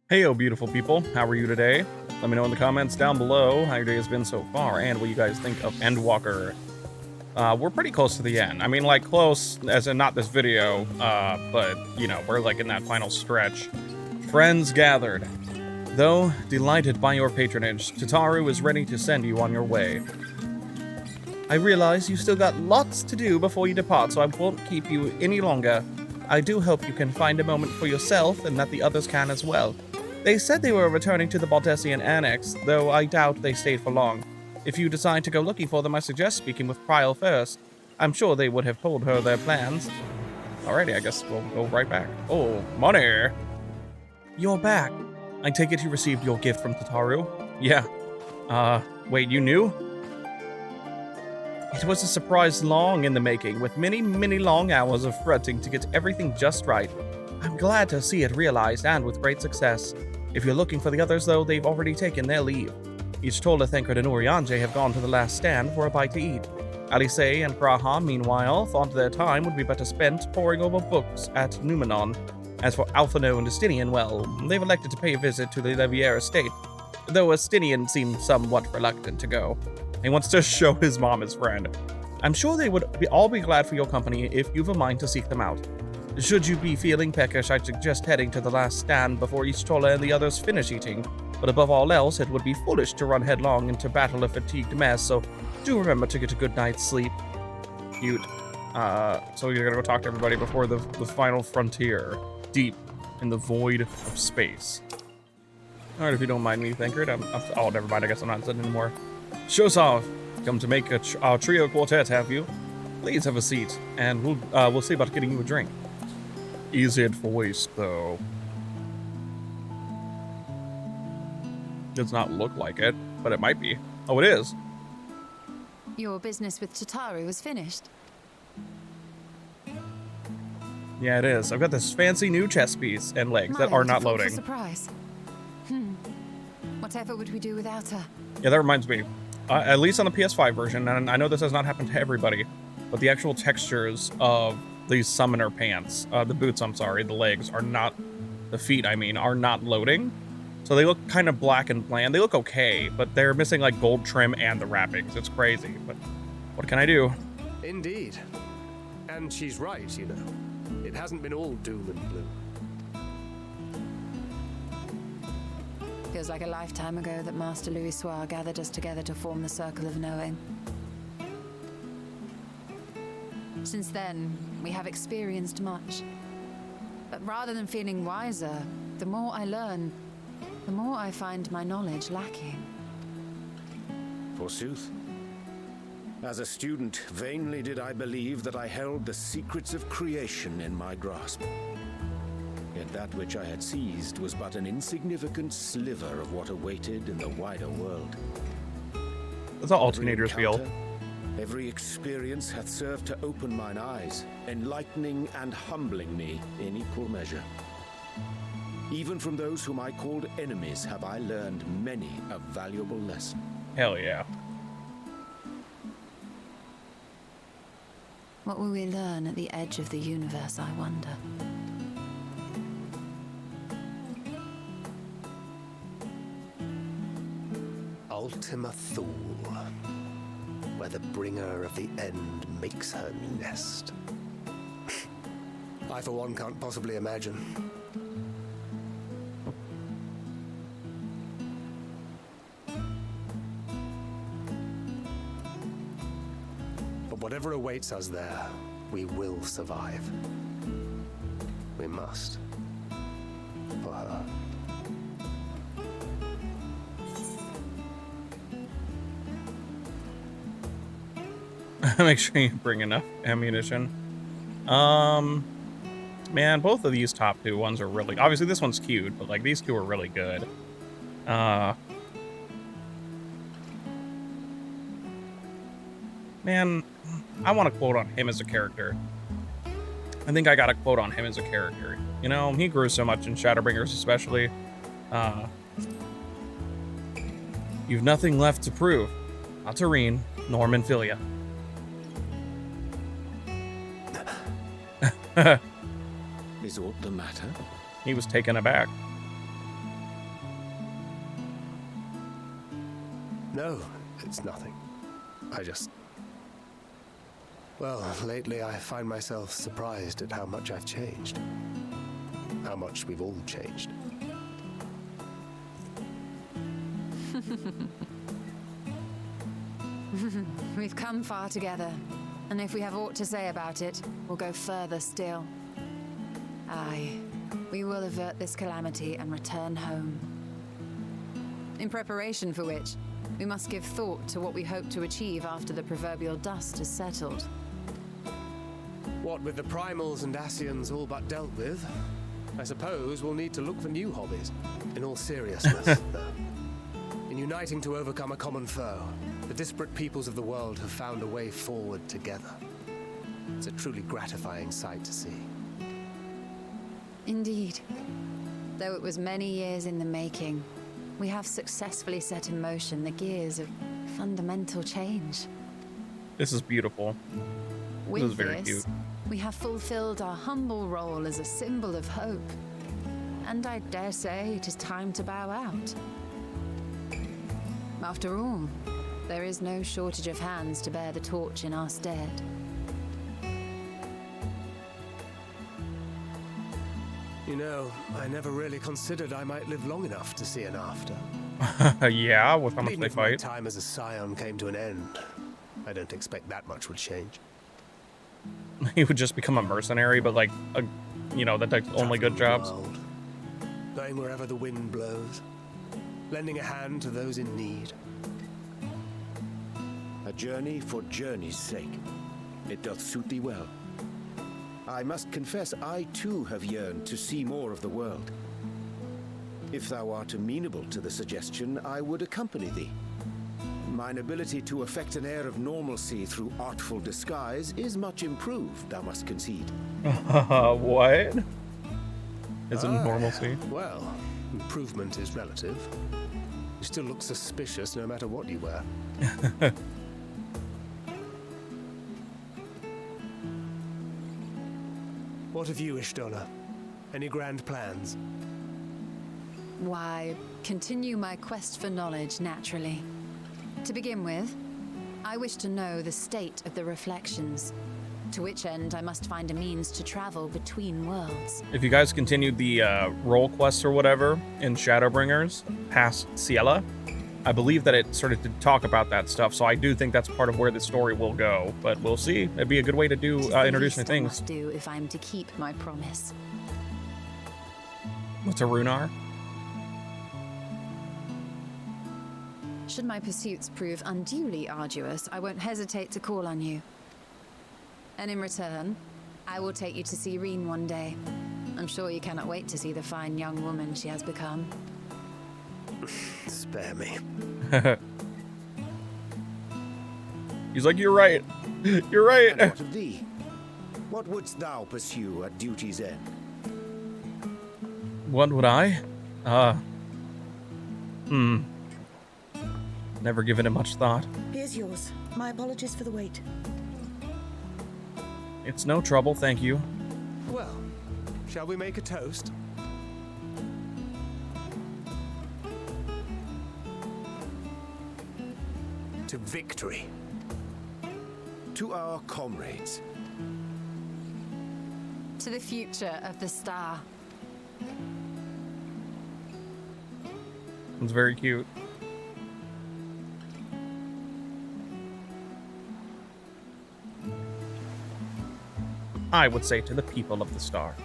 Heyo, beautiful people. How are you today? Let me know in the comments down below how your day has been so far and what you guys think of Endwalker. We're pretty close to the end. I mean, like, close, as in not this video, but, you know, we're, like, in that final stretch. Friends gathered. Though delighted by your patronage, Tataru is ready to send you on your way. I realize you still got lots to do before you depart, so I won't keep you any longer. I do hope you can find a moment for yourself and that the others can as well. They said they were returning to the Baldessian Annex, though I doubt they stayed for long. If you decide to go looking for them, I suggest speaking with Prial first. I'm sure they would have told her their plans. Alrighty, I guess we'll go right back. Oh, money! You're back. I take it you received your gift from Tataru? Yeah. Wait, you knew? It was a surprise long in the making, with many, many long hours of fretting to get everything just right. I'm glad to see it realized and with great success. If you're looking for the others, though, they've already taken their leave. Each Tola Thancred and Urianger have gone to the last stand for a bite to eat. Alice and Graha, meanwhile, thought their time would be better spent poring over books at Numenon. As for Alphino and Estinian, well, they've elected to pay a visit to the Levier estate, though Estinian seemed somewhat reluctant to go. He wants to show his mom his friend. I'm sure they would all be glad for your company if you've a mind to seek them out. Should you be feeling peckish, I'd suggest heading to the last stand before each Tola and the others finish eating. But above all else, it would be foolish to run headlong into battle a fatigued mess, so do remember to get a good night's sleep. Cute. So you're gonna go talk to everybody before the final frontier, deep in the void of space. Alright, if you don't mind me, Thancred, oh, never mind, I guess I'm not sitting anymore. Shosov, come to make a trio quartet, have you? Please have a seat, and we'll see about getting you a drink. Easy it for waste, though. Does not look like it, but it might be. Oh, it is. Your business with Tataru is finished. Yeah, it is. I've got this fancy new chess piece and legs that are not loading. Surprise. Whatever would we do without her? Yeah, that reminds me. At least on the PS5 version, and I know this has not happened to everybody, but the actual textures of these summoner pants, the boots, I'm sorry, the legs are not, the feet, I mean, are not loading. So they look kind of black and bland. They look okay, but they're missing like gold trim and the wrappings. It's crazy, but what can I do? Indeed. And she's right, you know. It hasn't been all doom and gloom. Feels like a lifetime ago that Master Louis Soir gathered us together to form the Circle of Knowing. Since then, we have experienced much. But rather than feeling wiser, the more I learn, the more I find my knowledge lacking. Forsooth. As a student, vainly did I believe that I held the secrets of creation in my grasp. Yet that which I had seized was but an insignificant sliver of what awaited in the wider world. That's how all teenagers feel. Every experience hath served to open mine eyes, enlightening and humbling me in equal measure. Even from those whom I called enemies have I learned many a valuable lesson. Hell yeah. What will we learn at the edge of the universe, I wonder? Ultima Thule, where the bringer of the end makes her nest. I, for one, can't possibly imagine. But whatever awaits us there, we will survive. We must. For her. Make sure you bring enough ammunition. Man, both of these top two ones are really, obviously this one's cute, but like these two are really good. Man, I want a quote on him as a character. I think I got a quote on him as a character. You know, he grew so much in Shadowbringers especially. You've nothing left to prove. Not Tareen, nor Minfilia. Is aught the matter? He was taken aback. No, it's nothing. I just... Well, lately I find myself surprised at how much I've changed. How much we've all changed. We've come far together, and if we have aught to say about it, we'll go further still. Aye, we will avert this calamity and return home. In preparation for which, we must give thought to what we hope to achieve after the proverbial dust has settled. What with the primals and Ascians all but dealt with, I suppose we'll need to look for new hobbies. In all seriousness, though. In uniting to overcome a common foe, the disparate peoples of the world have found a way forward together. It's a truly gratifying sight to see. Indeed. Though it was many years in the making, we have successfully set in motion the gears of fundamental change. This is beautiful. With This is very this, cute. we have fulfilled our humble role as a symbol of hope. And I dare say it is time to bow out. After all, there is no shortage of hands to bear the torch in our stead. You know, I never really considered I might live long enough to see an after. Yeah, with how much Even they if my fight. time as a scion came to an end, I don't expect that much would change. He would just become a mercenary, but like, you know, that takes only good Traveling jobs. the world, going wherever the wind blows, lending a hand to those in need. A journey for journey's sake. It doth suit thee well. I must confess I too have yearned to see more of the world. If thou art amenable to the suggestion, I would accompany thee. Mine ability to affect an air of normalcy through artful disguise is much improved, thou must concede. What? Is it normalcy? Well, improvement is relative. You still look suspicious no matter what you wear. What of you, Ishtona? Any grand plans? Why, continue my quest for knowledge, naturally. To begin with, I wish to know the state of the reflections, to which end I must find a means to travel between worlds. If you guys continued the role quests or whatever in Shadowbringers past Ciela, I believe that it started to talk about that stuff, so I do think that's part of where the story will go, but we'll see. It'd be a good way to do introduce new I things. must do if I'm to keep my promise. What's a Runar? Should my pursuits prove unduly arduous, I won't hesitate to call on you. And in return, I will take you to see Reen one day. I'm sure you cannot wait to see the fine young woman she has become. Spare me. He's like, you're right. You're right. And what of thee? What wouldst thou pursue at duty's end? What would I? Never given it much thought. Here's yours. My apologies for the wait. It's no trouble, thank you. Well, shall we make a toast? To victory. To our comrades. To the future of the star. It's very cute. I would say to the people of the star.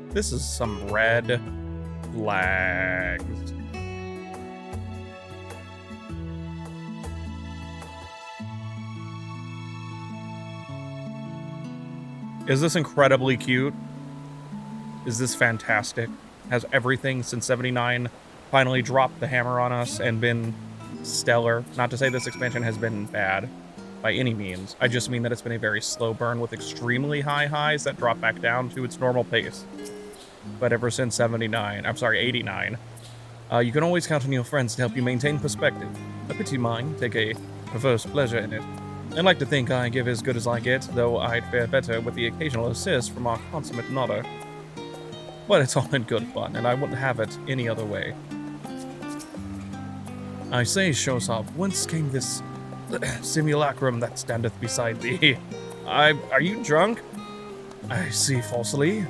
This is some red flags. Is this incredibly cute? Is this fantastic? Has everything since 79 finally dropped the hammer on us and been stellar? Not to say this expansion has been bad by any means. I just mean that it's been a very slow burn with extremely high highs that drop back down to its normal pace. But ever since 89, you can always count on your friends to help you maintain perspective. A pity mine take a perverse pleasure in it. I'd like to think I give as good as I get, though I'd fare better with the occasional assist from our consummate nodder. But it's all in good fun, and I wouldn't have it any other way. I say, Shosop, whence came this simulacrum that standeth beside thee? Are you drunk? I see falsely,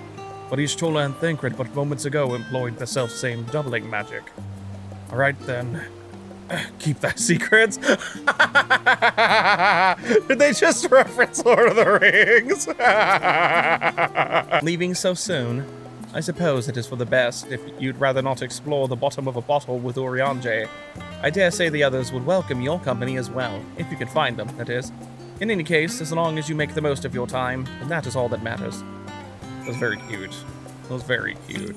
but each Tola and Thancred but moments ago employed the self-same doubling magic. Alright then, keep that secret. Did they just reference Lord of the Rings? Leaving so soon? I suppose it is for the best if you'd rather not explore the bottom of a bottle with Urianger. I dare say the others would welcome your company as well, if you could find them, that is. In any case, as long as you make the most of your time, then that is all that matters. That was very cute. That was very cute.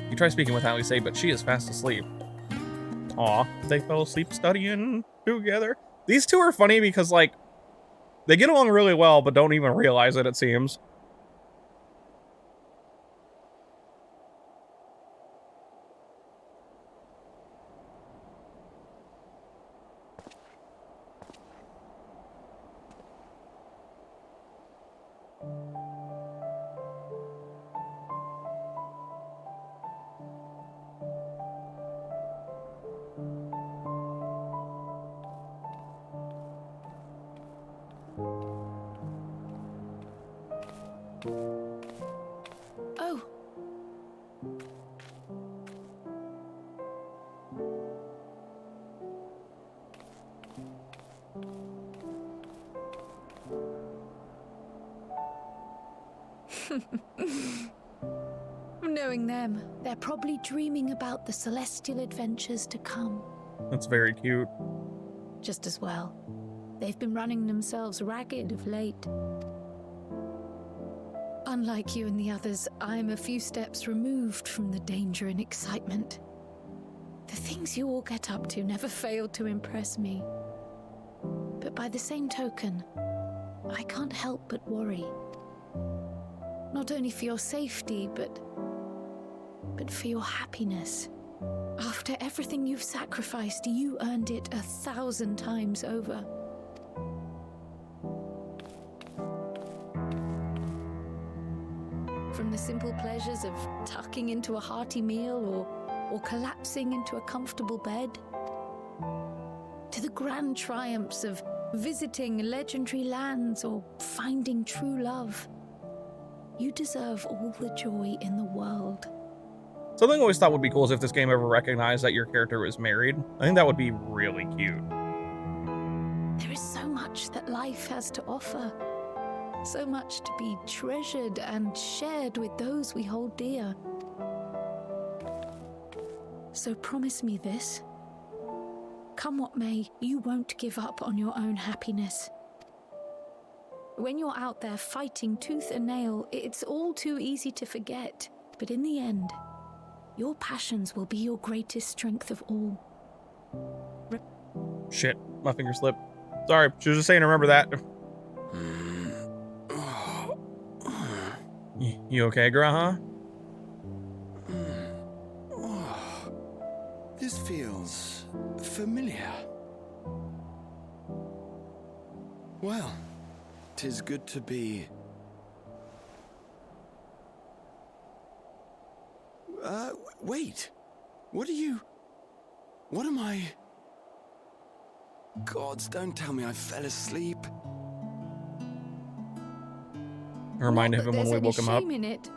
You try speaking with Alise, but she is fast asleep. Aw, they fell asleep studying together. These two are funny because, like, they get along really well, but don't even realize it seems. Oh. Knowing them, they're probably dreaming about the celestial adventures to come. That's very cute. Just as well. They've been running themselves ragged of late. Unlike you and the others, I'm a few steps removed from the danger and excitement. The things you all get up to never fail to impress me. But by the same token, I can't help but worry. Not only for your safety, but for your happiness. After everything you've sacrificed, you earned it 1,000 times over. From the simple pleasures of tucking into a hearty meal or collapsing into a comfortable bed, to the grand triumphs of visiting legendary lands or finding true love. You deserve all the joy in the world. Something I always thought would be cool is if this game ever recognized that your character was married. I think that would be really cute. There is so much that life has to offer. So much to be treasured and shared with those we hold dear. So promise me this. Come what may, you won't give up on your own happiness. When you're out there fighting tooth and nail, it's all too easy to forget. But in the end, your passions will be your greatest strength of all. Shit, my finger slipped. Sorry, she was just saying remember that. You okay, Graha? This feels familiar. Well, 'tis good to be... wait. What am I... Gods, don't tell me I fell asleep. I reminded him when we woke him up. There's any shame in it,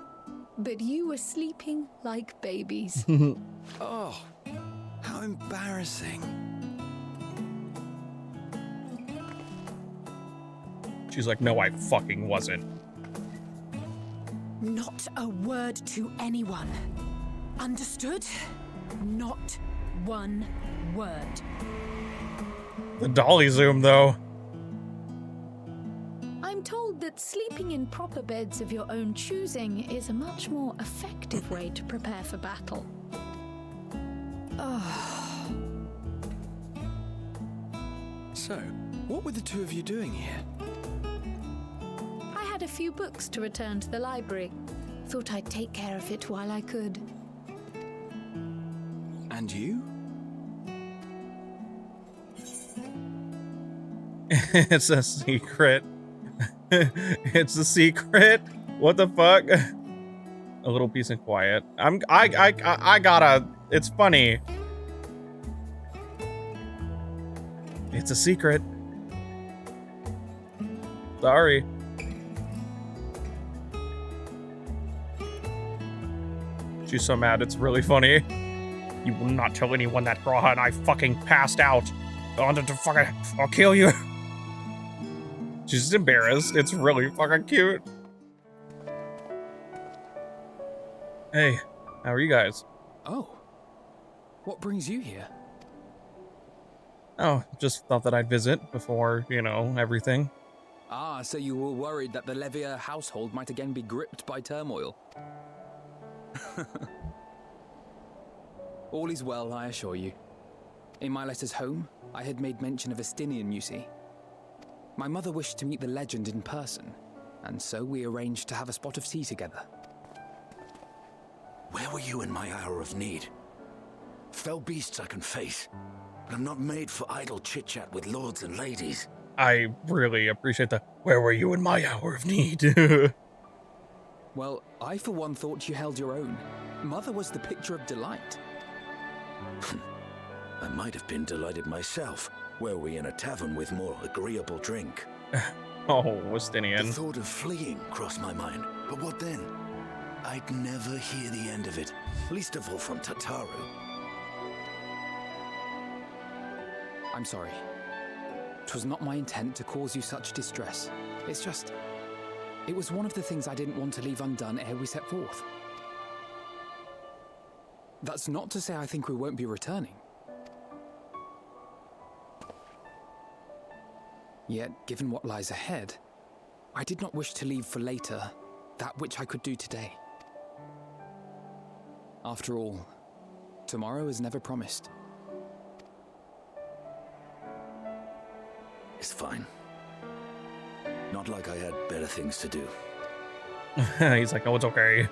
but you were sleeping like babies. Oh, how embarrassing. She's like, no, I fucking wasn't. Not a word to anyone. Understood? Not one word. The dolly zoom, though. I'm told that sleeping in proper beds of your own choosing is a much more effective way to prepare for battle. So, what were the two of you doing here? I had a few books to return to the library. Thought I'd take care of it while I could. And you? It's a secret. It's a secret. What the fuck? A little peace and quiet. I gotta. It's funny. It's a secret. Sorry. She's so mad. It's really funny. You will not tell anyone that Graha and I fucking passed out. I'll kill you. She's just embarrassed. It's really fucking cute. Hey, how are you guys? Oh. What brings you here? Oh, just thought that I'd visit before, you know, everything. Ah, so you were worried that the Levier household might again be gripped by turmoil. All is well, I assure you. In my letters home, I had made mention of Estinian, you see. My mother wished to meet the legend in person, and so we arranged to have a spot of tea together. Where were you in my hour of need? Fell beasts I can face, but I'm not made for idle chit-chat with lords and ladies. I really appreciate the where were you in my hour of need? Well, I for one thought you held your own. Mother was the picture of delight. I might have been delighted myself, were we in a tavern with more agreeable drink. Oh, The Westinian. thought of fleeing crossed my mind, but what then? I'd never hear the end of it, least of all from Tataru. I'm sorry. 'Twas not my intent to cause you such distress. It's just... It was one of the things I didn't want to leave undone ere we set forth. That's not to say I think we won't be returning. Yet, given what lies ahead, I did not wish to leave for later that which I could do today. After all, tomorrow is never promised. It's fine. Not like I had better things to do. He's like, no, it's okay.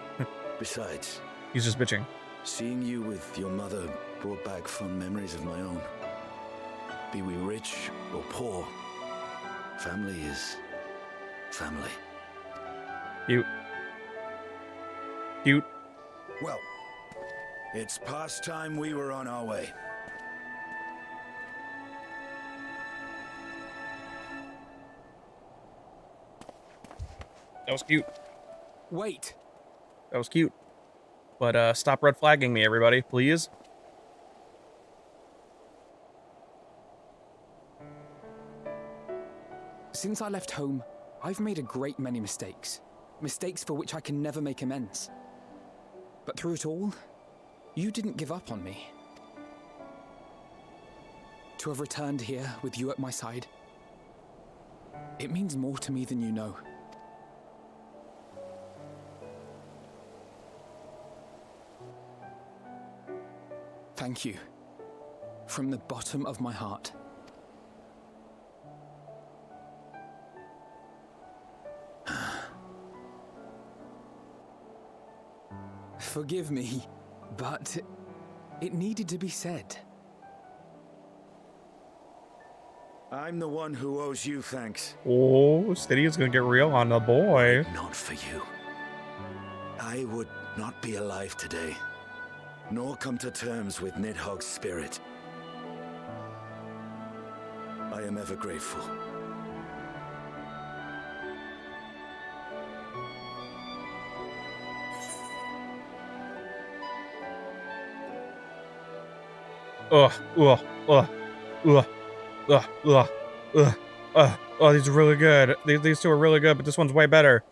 Besides, He's just bitching. seeing you with your mother brought back fond memories of my own. Be we rich or poor, family is family. Cute. Cute. Well, it's past time we were on our way. That was cute. Wait! That was cute. But stop red flagging me, everybody, please. Since I left home, I've made a great many mistakes. Mistakes for which I can never make amends. But through it all, you didn't give up on me. To have returned here with you at my side, it means more to me than you know. Thank you. From the bottom of my heart. Forgive me, but it needed to be said. I'm the one who owes you thanks. Oh, Steady's gonna get real on the boy. Not for you. I would not be alive today, nor come to terms with Nidhogg's spirit. I am ever grateful. Oh, these are really good. These two are really good, but this one's way better.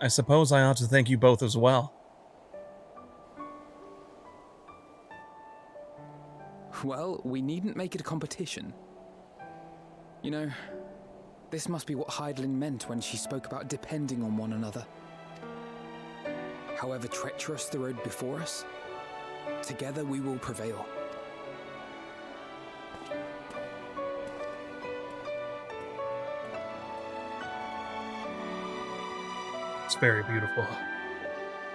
I suppose I ought to thank you both as well. Well, we needn't make it a competition. You know, this must be what Heidelin meant when she spoke about depending on one another. However treacherous the road before us, together we will prevail. It's very beautiful.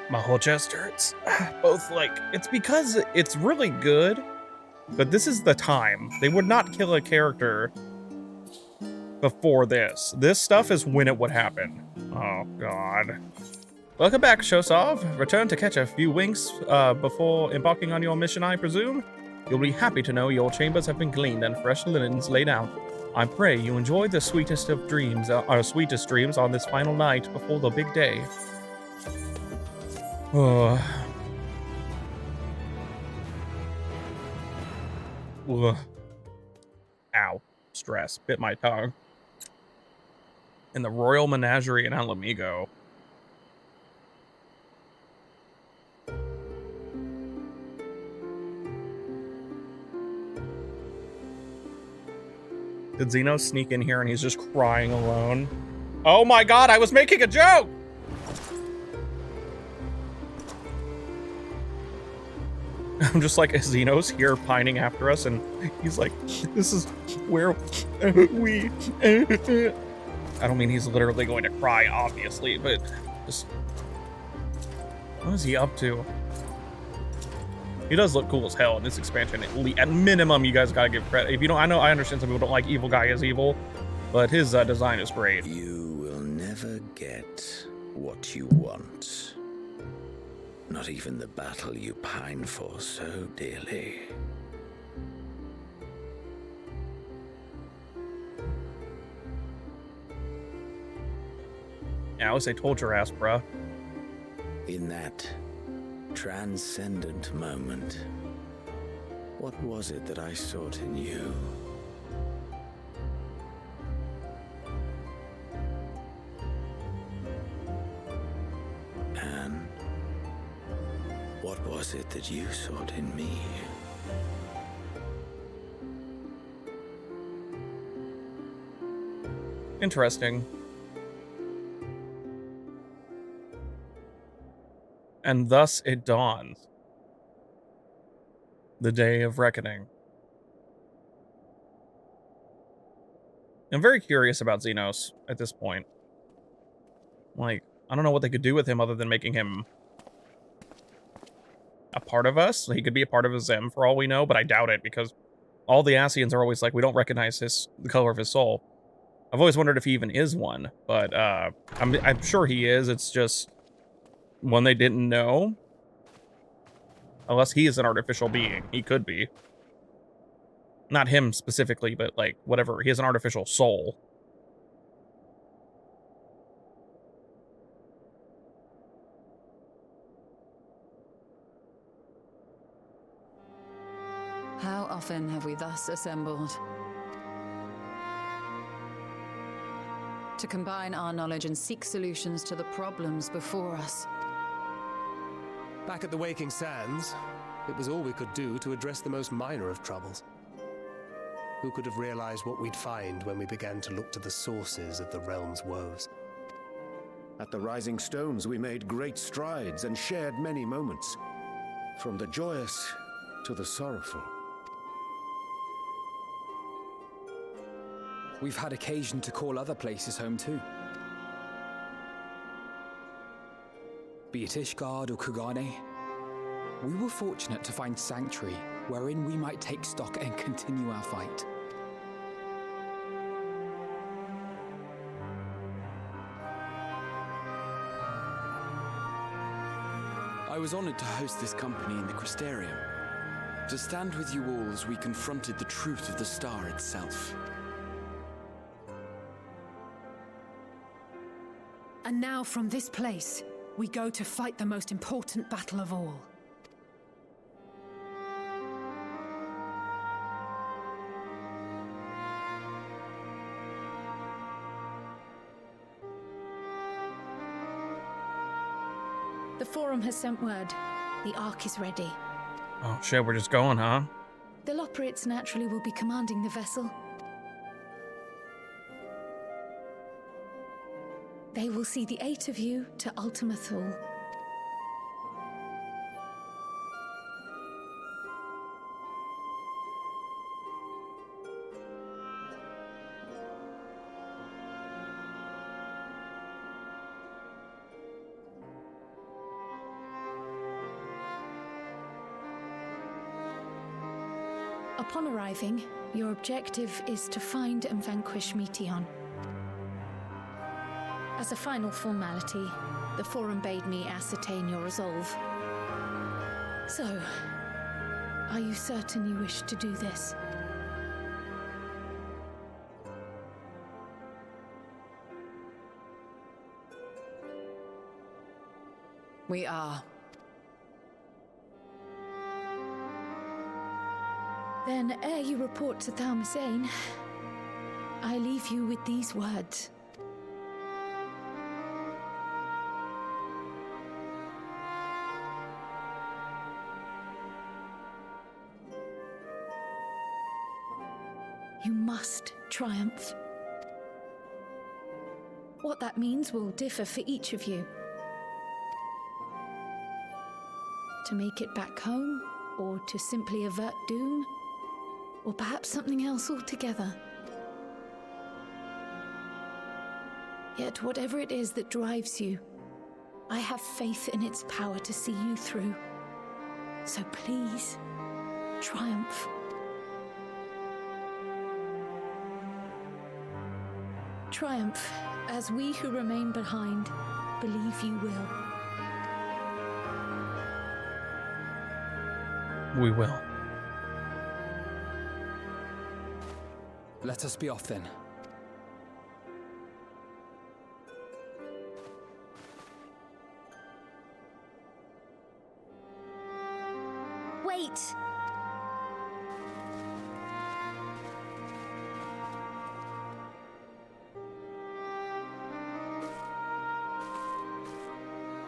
My whole chest hurts. Both, like, it's because it's really good, but this is the time. They would not kill a character before this. This stuff is when it would happen. Oh, God. Welcome back, Shosov. Return to catch a few winks before embarking on your mission, I presume? You'll be happy to know your chambers have been cleaned and fresh linens laid out. I pray you enjoy the sweetest of dreams, our sweetest dreams on this final night before the big day. Oh. Ugh. Ow. Stress. Bit my tongue. In the Royal Menagerie in Alamigo. Did Zeno sneak in here and he's just crying alone? Oh my God, I was making a joke! I'm just like, Zeno's here pining after us, and he's like, this is where we... I don't mean he's literally going to cry, obviously, but just... What is he up to? He does look cool as hell in this expansion. At minimum, you guys gotta give credit. If you don't, I understand some people don't like evil guy as evil, but his design is great. You will never get what you want. Not even the battle you pine for so dearly. Alice, I told your ass, bruh. In that transcendent moment, what was it that I sought in you? And what was it that you sought in me? Interesting. And thus it dawns. The day of reckoning. I'm very curious about Xenos at this point. Like, I don't know what they could do with him other than making him a part of us. He could be a part of a Zem for all we know, but I doubt it because all the Asians are always like, we don't recognize the color of his soul. I've always wondered if he even is one, but I'm sure he is. It's just one they didn't know. Unless he is an artificial being. He could be. Not him specifically, but like, whatever. He has an artificial soul. How often have we thus assembled? To combine our knowledge and seek solutions to the problems before us. Back at the Waking Sands, it was all we could do to address the most minor of troubles. Who could have realized what we'd find when we began to look to the sources of the realm's woes? At the Rising Stones, we made great strides and shared many moments, from the joyous to the sorrowful. We've had occasion to call other places home too. Be it Ishgard or Kugane, we were fortunate to find sanctuary wherein we might take stock and continue our fight. I was honored to host this company in the Crystarium, to stand with you all as we confronted the truth of the star itself. And now from this place, we go to fight the most important battle of all. The Forum has sent word. The Ark is ready. Oh shit, we're just going, huh? The Loporrits naturally will be commanding the vessel. They will see the 8 of you to Ultima Thule. Upon arriving, your objective is to find and vanquish Meteon. As a final formality, the Forum bade me ascertain your resolve. So, are you certain you wish to do this? We are. Then, ere you report to Thalmazane, I leave you with these words. You must triumph. What that means will differ for each of you. To make it back home, or to simply avert doom, or perhaps something else altogether. Yet whatever it is that drives you, I have faith in its power to see you through. So please, triumph. Triumph, as we who remain behind believe you will. We will. Let us be off then. Wait!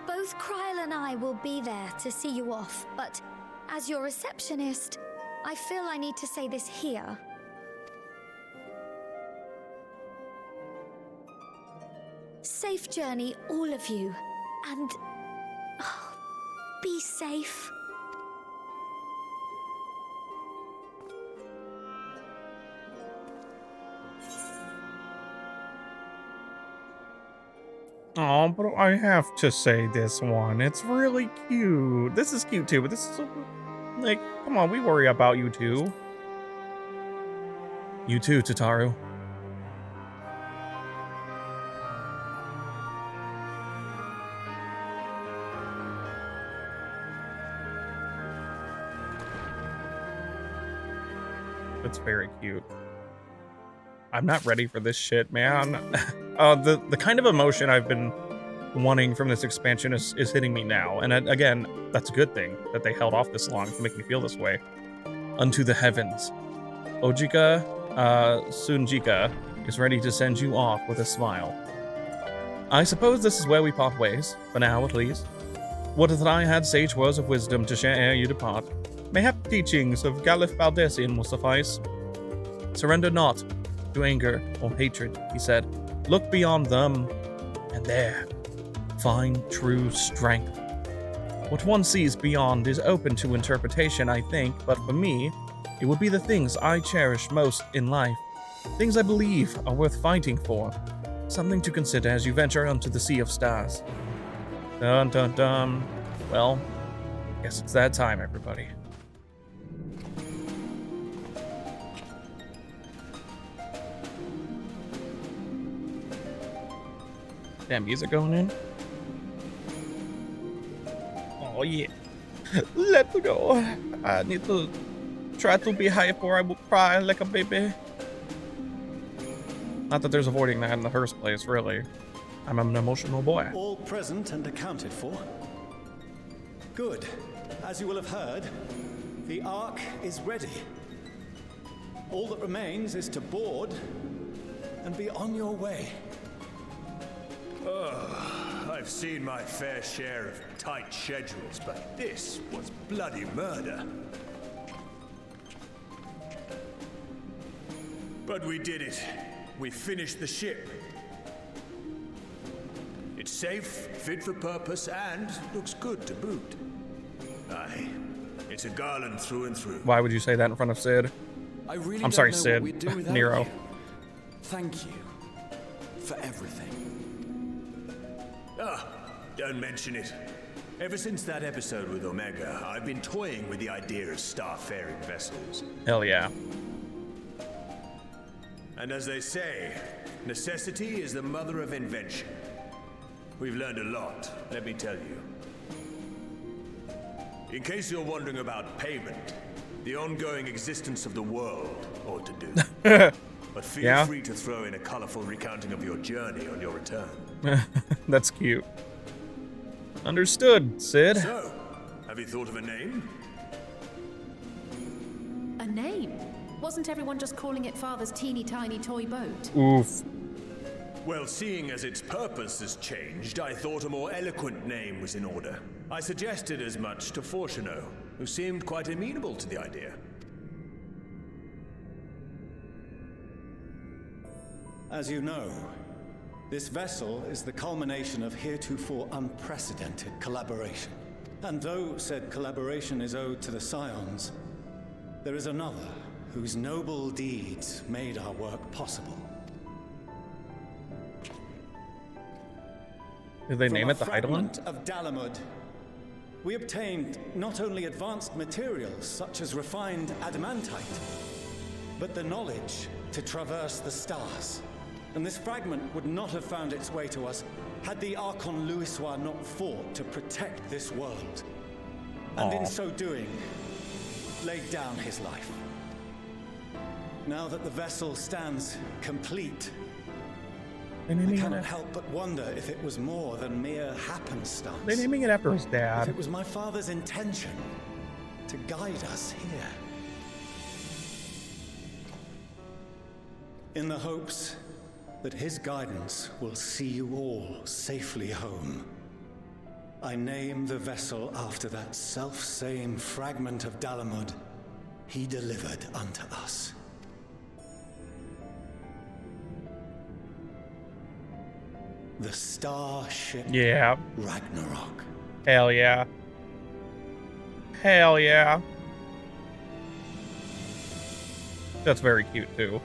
Both Kryl and I will be there to see you off, but as your receptionist, I feel I need to say this here. Safe journey, all of you, and be safe. Oh, but I have to say this one. It's really cute. This is cute too, but this is so, like, come on, we worry about you too. You too, Tataru. It's very cute. I'm not ready for this shit, man. The kind of emotion I've been wanting from this expansion is hitting me now. And again, that's a good thing that they held off this long to make me feel this way. Unto the heavens. Ojika Sunjika is ready to send you off with a smile. I suppose this is where we part ways, for now at least. Would that I had sage words of wisdom to share ere you depart. Mayhap teachings of Galif Baldessian will suffice. Surrender not to anger or hatred, he said. Look beyond them, and there, find true strength. What one sees beyond is open to interpretation, I think, but for me, it would be the things I cherish most in life. Things I believe are worth fighting for. Something to consider as you venture onto the sea of stars. Dun dun dun. Well, guess it's that time, everybody. Damn music going in. Oh yeah. Let me go. I need to try to be hype or I will cry like a baby. Not that there's avoiding that in the first place, really. I'm an emotional boy. All present and accounted for. Good. As you will have heard, the Ark is ready. All that remains is to board and be on your way. I've seen my fair share of tight schedules, but this was bloody murder. But we did it. We finished the ship. It's safe, fit for purpose, and looks good to boot. Aye, it's a Garland through and through. Why would you say that in front of Sid? I'm sorry, Sid. Nero. Thank you for everything. Ah, don't mention it. Ever since that episode with Omega, I've been toying with the idea of star-faring vessels. Hell yeah. And as they say, necessity is the mother of invention. We've learned a lot, let me tell you. In case you're wondering about payment, the ongoing existence of the world ought to do. But feel free to throw in a colorful recounting of your journey on your return. That's cute. Understood, Sid. So, have you thought of a name? A name? Wasn't everyone just calling it Father's teeny tiny toy boat? Oof. Well, seeing as its purpose has changed, I thought a more eloquent name was in order. I suggested as much to Fortuno, who seemed quite amenable to the idea. As you know, this vessel is the culmination of heretofore unprecedented collaboration. And though said collaboration is owed to the Scions, there is another whose noble deeds made our work possible. Did they name it the Fragment of Dalamud, we obtained not only advanced materials such as refined adamantite, but the knowledge to traverse the stars. And this fragment would not have found its way to us had the Archon Louisois not fought to protect this world. And in so doing, laid down his life. Now that the vessel stands complete, I cannot help but wonder if it was more than mere happenstance. They're naming it after his dad. If it was my father's intention to guide us here. In the hopes that his guidance will see you all safely home, I name the vessel after that self-same fragment of Dalamud he delivered unto us. The starship Ragnarok. Hell yeah. Hell yeah. That's very cute too.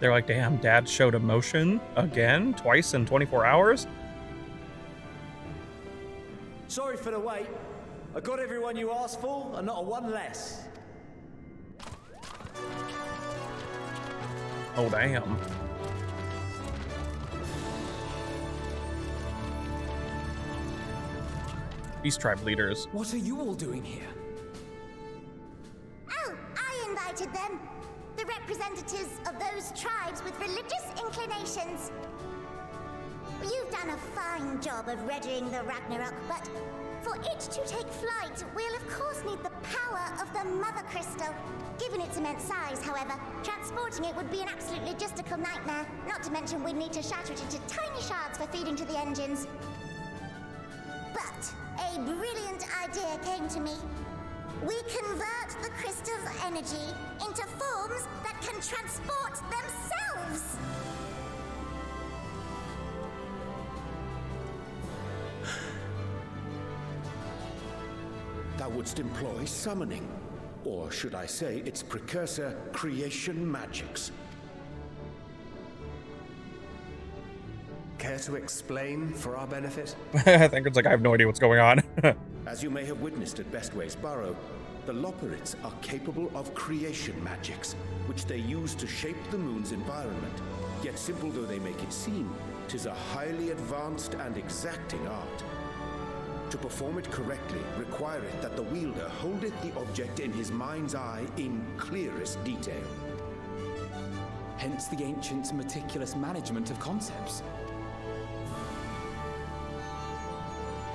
They're like, damn, Dad showed emotion again, twice in 24 hours? Sorry for the wait. I got everyone you asked for, and not a one less. Oh, damn. These tribe leaders. What are you all doing here? Oh, I invited them. The representatives of those tribes with religious inclinations. You've done a fine job of readying the Ragnarok, but for it to take flight, we'll of course need the power of the Mother Crystal. Given its immense size, however, transporting it would be an absolute logistical nightmare. Not to mention we'd need to shatter it into tiny shards for feeding to the engines. But a brilliant idea came to me. We convert the crystal's energy into forms that can transport themselves. Thou wouldst employ summoning, or should I say its precursor, creation magics. Care to explain for our benefit? I think it's like I have no idea what's going on. As you may have witnessed at Bestway's Burrow, the Loporrits are capable of creation magics, which they use to shape the moon's environment. Yet simple though they make it seem, 'tis a highly advanced and exacting art. To perform it correctly, requireth that the wielder holdeth the object in his mind's eye in clearest detail. Hence the ancients' meticulous management of concepts.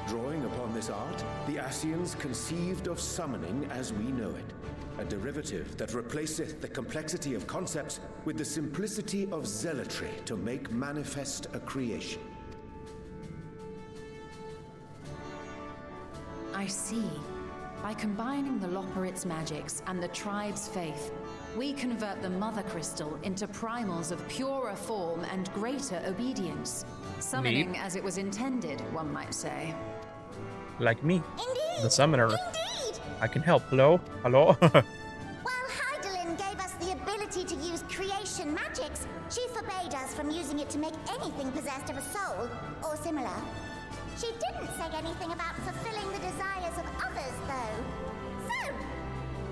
Drawing upon this art, the Ascians conceived of summoning as we know it, a derivative that replaceth the complexity of concepts with the simplicity of zealotry to make manifest a creation. I see. By combining the Loporrits' magics and the tribe's faith, we convert the Mother Crystal into primals of purer form and greater obedience. Summoning as it was intended, one might say. Like me. Indeed. The summoner. Indeed. I can help. Hello? Hello? While Hydaelyn gave us the ability to use creation magics, she forbade us from using it to make anything possessed of a soul or similar. She didn't say anything about fulfilling the desires of others, though. So,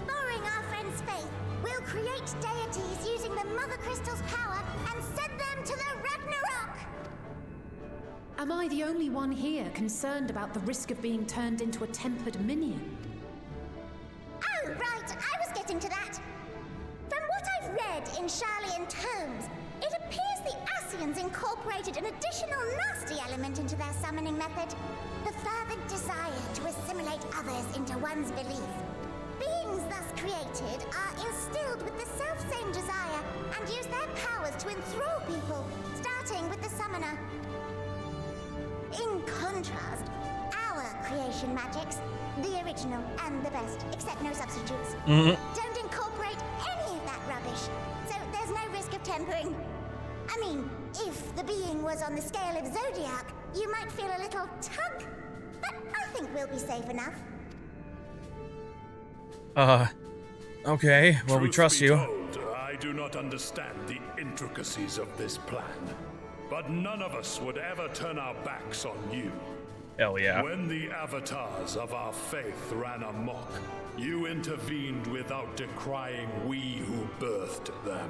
borrowing our friend's faith, we'll create deities using the Mother Crystal's power and send them to the Ragnarok! Am I the only one here concerned about the risk of being turned into a tempered minion? Oh, right, I was getting to that. From what I've read in Sharlayan tomes, it appears the Ascians incorporated an additional nasty element into their summoning method. The fervent desire to assimilate others into one's belief. Beings thus created are instilled with the self-same desire and use their powers to enthrall people, starting with the summoner. In contrast, our creation magics, the original and the best, except no substitutes, don't incorporate any of that rubbish, so there's no risk of tempering. I mean, if the being was on the scale of Zodiac, you might feel a little tug, but I think we'll be safe enough. Okay, well, we trust you. Told, I do not understand the intricacies of this plan, but none of us would ever turn our backs on you. Hell yeah. When the avatars of our faith ran amok, you intervened without decrying we who birthed them.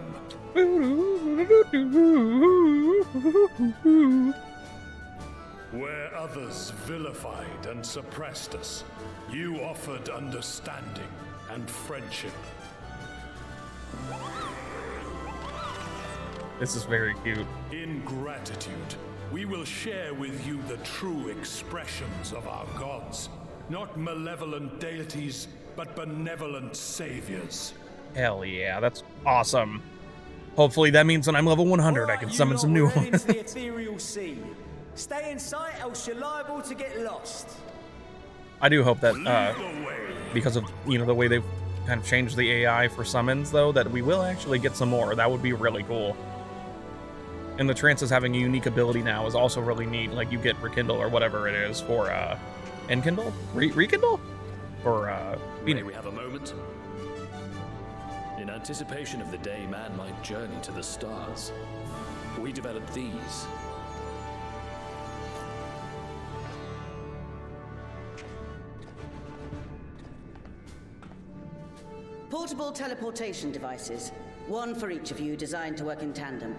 Where others vilified and suppressed us, you offered understanding and friendship. This is very cute. In gratitude, we will share with you the true expressions of our gods. Not malevolent deities, but benevolent saviors. Hell yeah, that's awesome. Hopefully that means when I'm level 100, I can summon some new ones. The ethereal sea. Stay in sight, else you're liable to get lost. I do hope that, because of, you know, the way they've kind of changed the AI for summons, though, that we will actually get some more. That would be really cool. And the Trances having a unique ability now is also really neat. Like, you get Rekindle or whatever it is for, Enkindle? Rekindle? For, May we have a moment? In anticipation of the day man might journey to the stars, we developed these. Portable teleportation devices, one for each of you, designed to work in tandem.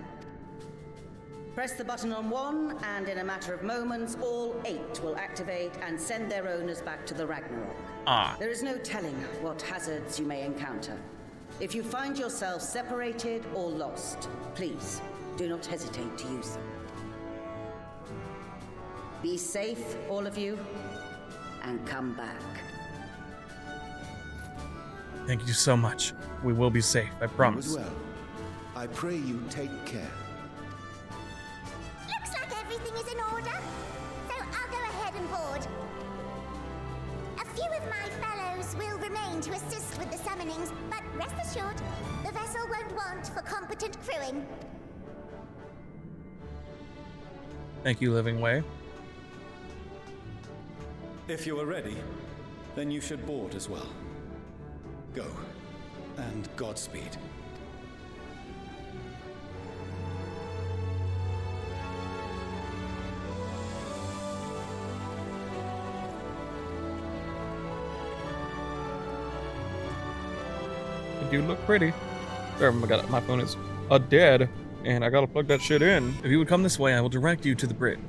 Press the button on one, and in a matter of moments, all 8 will activate and send their owners back to the Ragnarok. There is no telling what hazards you may encounter. If you find yourself separated or lost, please do not hesitate to use them. Be safe, all of you, and come back. Thank you so much. We will be safe, I promise. You as well. I pray you take care. Looks like everything is in order, so I'll go ahead and board. A few of my fellows will remain to assist with the summonings, but rest assured, the vessel won't want for competent crewing. Thank you, Living Way. If you are ready, then you should board as well. Go, and Godspeed. They do look pretty. Sorry, my phone is dead, and I gotta plug that shit in. If you would come this way, I will direct you to the bridge.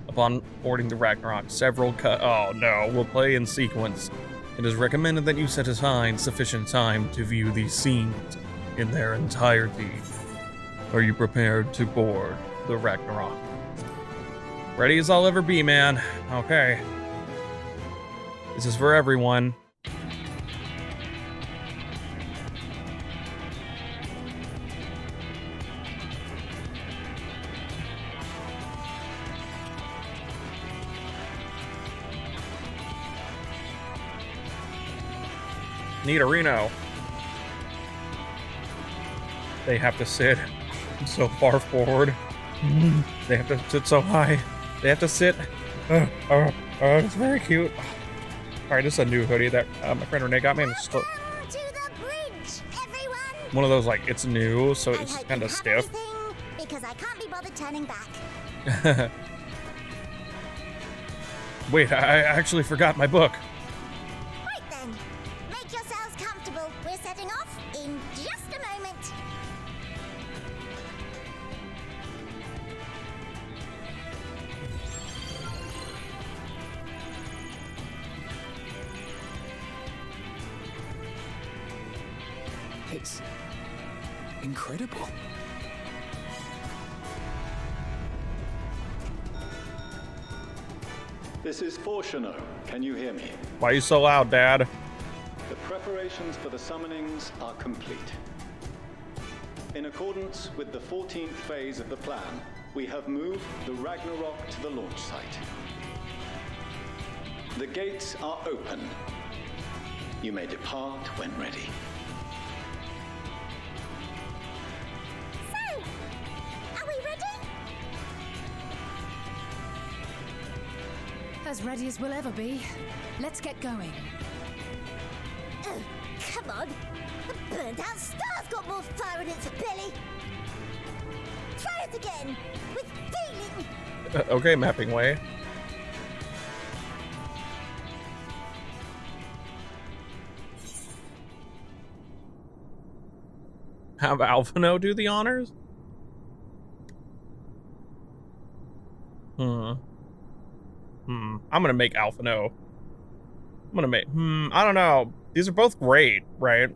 Upon boarding the Ragnarok, several oh no, we'll play in sequence. It is recommended that you set aside sufficient time to view these scenes in their entirety. Are you prepared to board the Ragnarok? Ready as I'll ever be, man. Okay. This is for everyone. Reno. They have to sit so far forward. They have to sit so high. They have to sit. It's very cute. Alright, this is a new hoodie that my friend Renee got me. And it's still one of those, like, it's new, so it's kind of stiff. Because I can't be bothered turning back. Wait, I actually forgot my book. Right then. Make yourselves comfortable. We're setting off in just a moment. It's incredible. This is Fortuno. Can you hear me? Why are you so loud, Dad? The preparations for the summonings are complete. In accordance with the 14th phase of the plan, we have moved the Ragnarok to the launch site. The gates are open. You may depart when ready. So, are we ready? As ready as we'll ever be. Let's get going. Oh, come on. The burnt-out star's got more fire in its belly. Try it again, with feeling. Okay, mapping way. Have Alphino do the honors? I'm gonna make Alphino. I'm gonna make, I don't know. These are both great, right?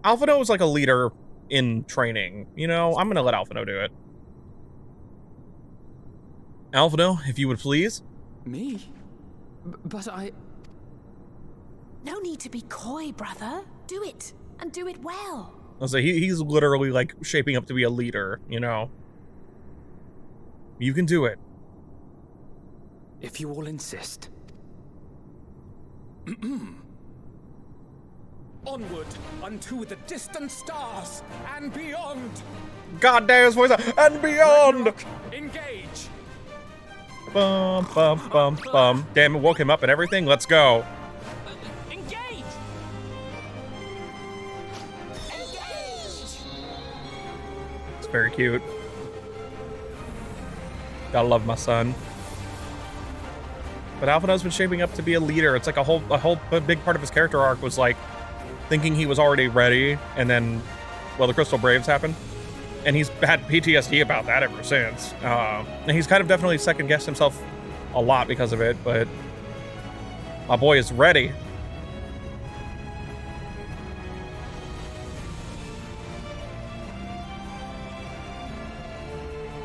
Alphino is like a leader in training, you know? I'm gonna let Alphino do it. Alphino, if you would please. Me? But I... No need to be coy, brother. Do it, and do it well. I'll say he's literally like shaping up to be a leader, you know? You can do it. If you all insist. Onward unto the distant stars and beyond. God damn his voice, and beyond. Ragnarok, engage. Bum bum bum bum. Damn it, woke him up and everything. Let's go. Engage. It's very cute. Gotta love my son. But Alphino's been shaping up to be a leader. It's like a big part of his character arc was like thinking he was already ready, and then, well, the Crystal Braves happened, and he's had PTSD about that ever since. And he's kind of definitely second-guessed himself a lot because of it, but my boy is ready.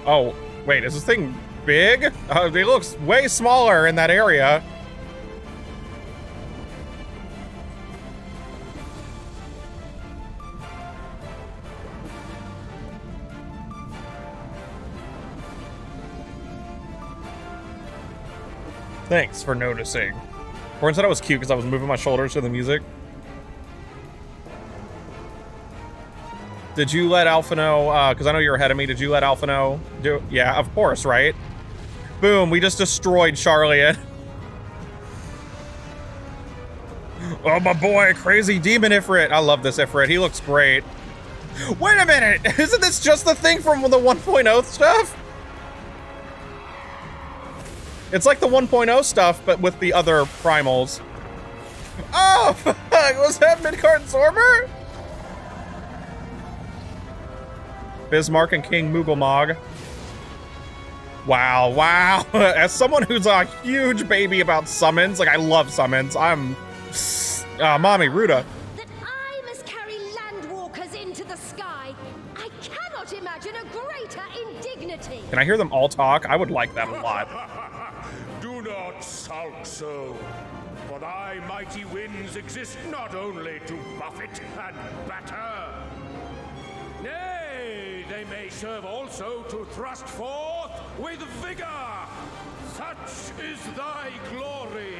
Oh, wait, is this thing big? It looks way smaller in that area. Thanks for noticing. Corin said I was cute because I was moving my shoulders to the music. Did you let Alphino, because I know you're ahead of me, did you let Alphino do? Yeah, of course, right? Boom, we just destroyed Charlian. Oh, my boy, crazy demon Ifrit. I love this Ifrit, he looks great. Wait a minute, isn't this just the thing from the 1.0 stuff? It's like the 1.0 stuff, but with the other primals. Oh, fuck, was that Midgard Zormer? Bismarck and King Mugelmog. Wow, wow. As someone who's a huge baby about summons, like I love summons, I'm... Mommy, Ruda. That I must carry landwalkers into the sky. I cannot imagine a greater indignity. Can I hear them all talk? I would like that a lot. Do not sulk so, for thy mighty winds exist not only to buffet and batter. Nay, they may serve also to thrust forth with vigor. Such is thy glory,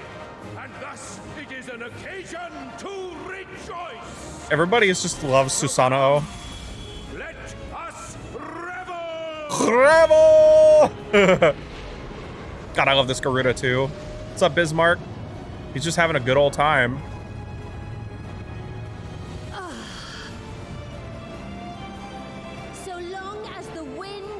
and thus it is an occasion to rejoice. Everybody just loves Susanoo. Let us revel! Revel! God, I love this Garuda too. What's up, Bismarck? He's just having a good old time. So long as the wind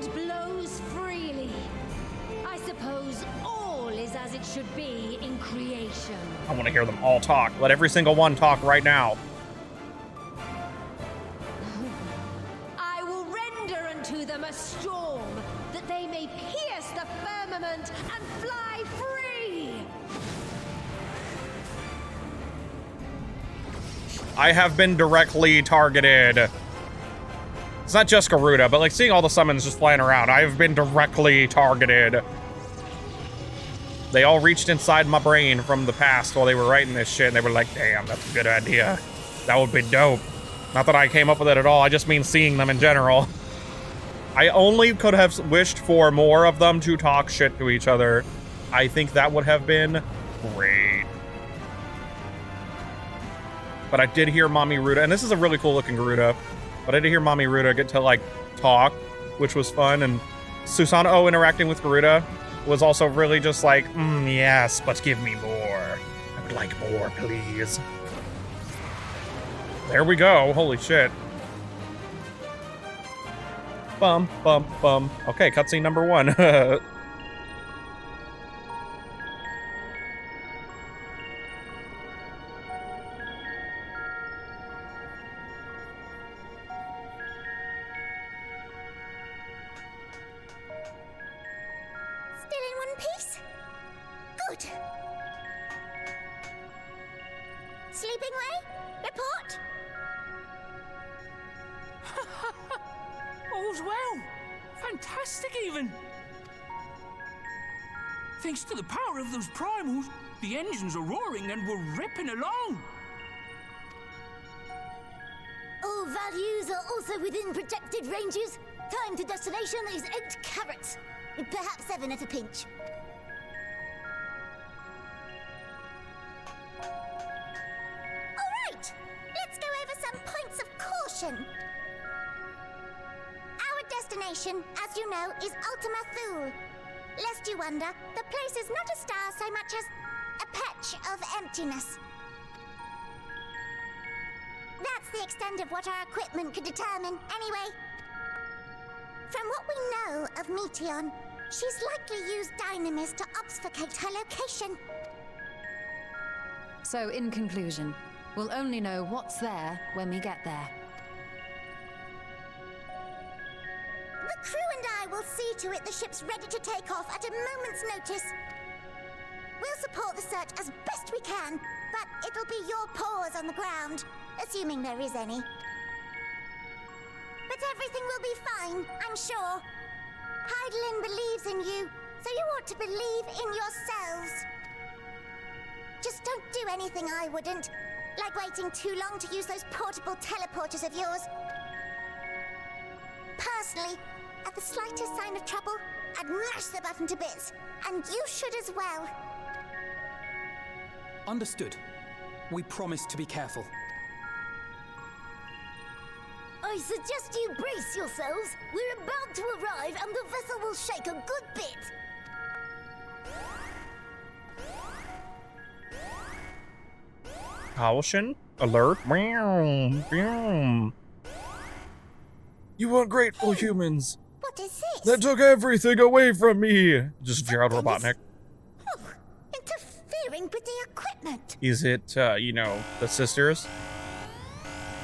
it should be in creation. I want to hear them all talk. Let every single one talk right now. I will render unto them a storm, that they may pierce the firmament and fly free. I have been directly targeted. It's not just Garuda, but like seeing all the summons just flying around, I have been directly targeted. They all reached inside my brain from the past while they were writing this shit, and they were like, damn, that's a good idea. That would be dope. Not that I came up with it at all, I just mean seeing them in general. I only could have wished for more of them to talk shit to each other. I think that would have been great. But I did hear Mommy Ruda, and this is a really cool looking Garuda, but I did hear Mommy Ruda get to like talk, which was fun, and Susanoo interacting with Garuda was also really just like, yes, but give me more. I would like more, please. There we go, holy shit. Bum, bum, bum. Okay, cutscene number 1. All's well. Fantastic, even. Thanks to the power of those primals, the engines are roaring and we're ripping along. All values are also within projected ranges. Time to destination is 8 carats. Perhaps 7 at a pinch. Alright, let's go over some points of caution. Our destination, as you know, is Ultima Thule. Lest you wonder, the place is not a star so much as a patch of emptiness. That's the extent of what our equipment could determine, anyway. From what we know of Meteion, she's likely used dynamis to obfuscate her location. So, in conclusion, we'll only know what's there when we get there. The crew and I will see to it the ship's ready to take off at a moment's notice. We'll support the search as best we can, but it'll be your paws on the ground, assuming there is any. But everything will be fine, I'm sure. Hydaelyn believes in you, so you ought to believe in yourselves. Just don't do anything I wouldn't, like waiting too long to use those portable teleporters of yours. Personally, at the slightest sign of trouble, I'd mash the button to bits, and you should as well. Understood. We promise to be careful. I suggest you brace yourselves. We're about to arrive, and the vessel will shake a good bit. Caution, alert. You ungrateful humans. What is this? That took everything away from me. Just Gerald Robotnik. Interfering with the equipment. Is it, you know, the sisters?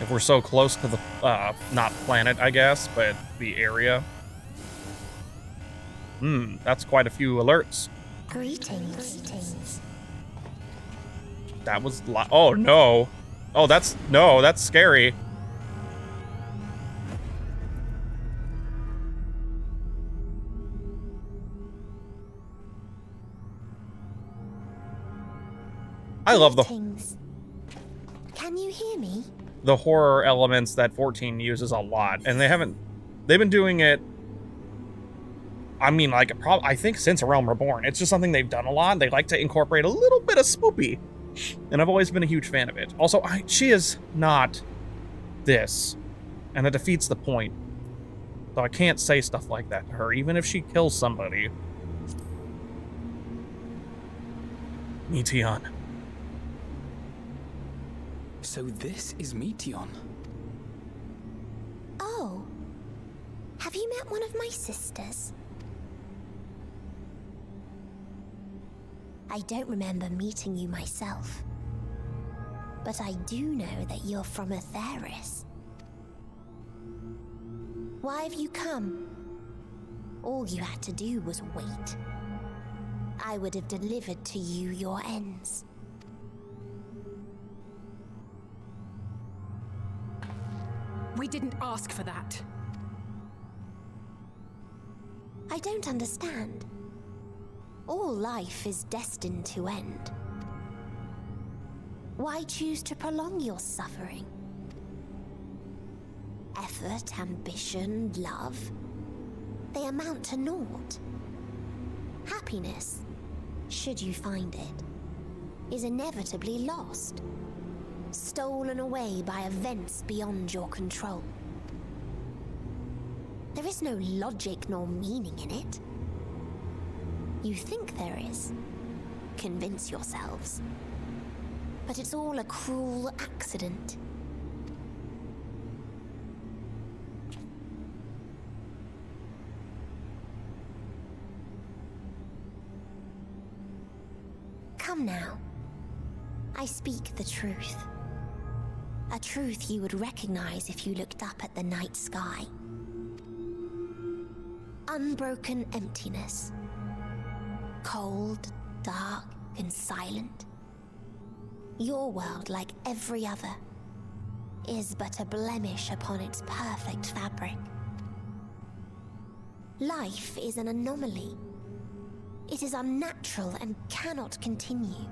If we're so close to the, not planet, I guess, but the area. That's quite a few alerts. Greetings. That was oh no. Oh, that's scary. I love the Can you hear me? The horror elements that 14 uses a lot, and they've been doing it, I mean, like, I think since Realm Reborn. It's just something they've done a lot. They like to incorporate a little bit of spoopy, and I've always been a huge fan of it. Also, she is not this, and it defeats the point. So I can't say stuff like that to her, even if she kills somebody. Meteion. So this is Meteion. Oh. Have you met one of my sisters? I don't remember meeting you myself. But I do know that you're from Atheris. Why have you come? All you had to do was wait. I would have delivered to you your ends. We didn't ask for that. I don't understand. All life is destined to end. Why choose to prolong your suffering? Effort, ambition, love, they amount to naught. Happiness, should you find it, is inevitably lost, stolen away by events beyond your control. There is no logic nor meaning in it. You think there is. Convince yourselves. But it's all a cruel accident. Come now. I speak the truth. A truth you would recognize if you looked up at the night sky. Unbroken emptiness. Cold, dark, and silent. Your world, like every other, is but a blemish upon its perfect fabric. Life is an anomaly. It is unnatural and cannot continue.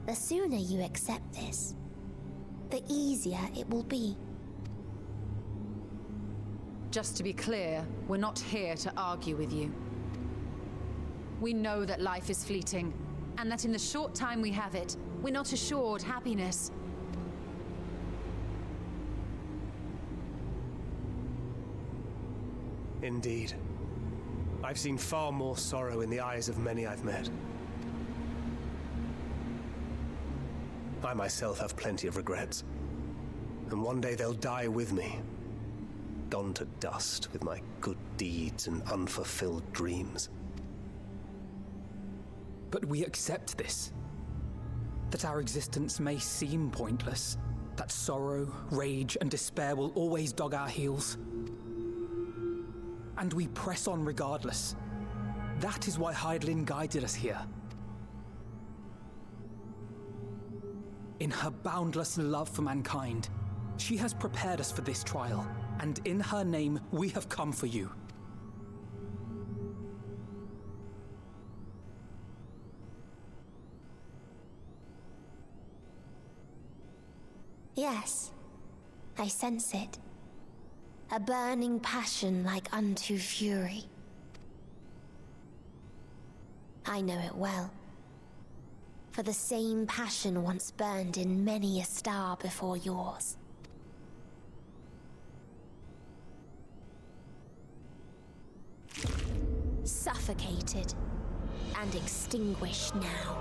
The sooner you accept this, the easier it will be. Just to be clear, we're not here to argue with you. We know that life is fleeting, and that in the short time we have it, we're not assured happiness. Indeed. I've seen far more sorrow in the eyes of many I've met. I myself have plenty of regrets. And one day they'll die with me. Gone to dust with my good deeds and unfulfilled dreams. But we accept this. That our existence may seem pointless. That sorrow, rage, and despair will always dog our heels. And we press on regardless. That is why Hydaelyn guided us here. In her boundless love for mankind, she has prepared us for this trial, and in her name, we have come for you. Yes, I sense it. A burning passion like unto fury. I know it well. For the same passion once burned in many a star before yours. Suffocated and extinguished now.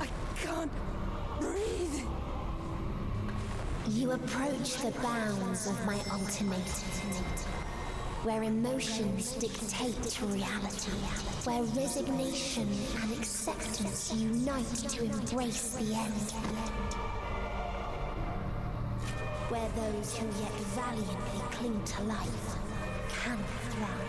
I can't breathe. You approach the bounds of my ultimatum, where emotions dictate reality, where resignation and acceptance unite to embrace the end, where those who yet valiantly cling to life can thrive.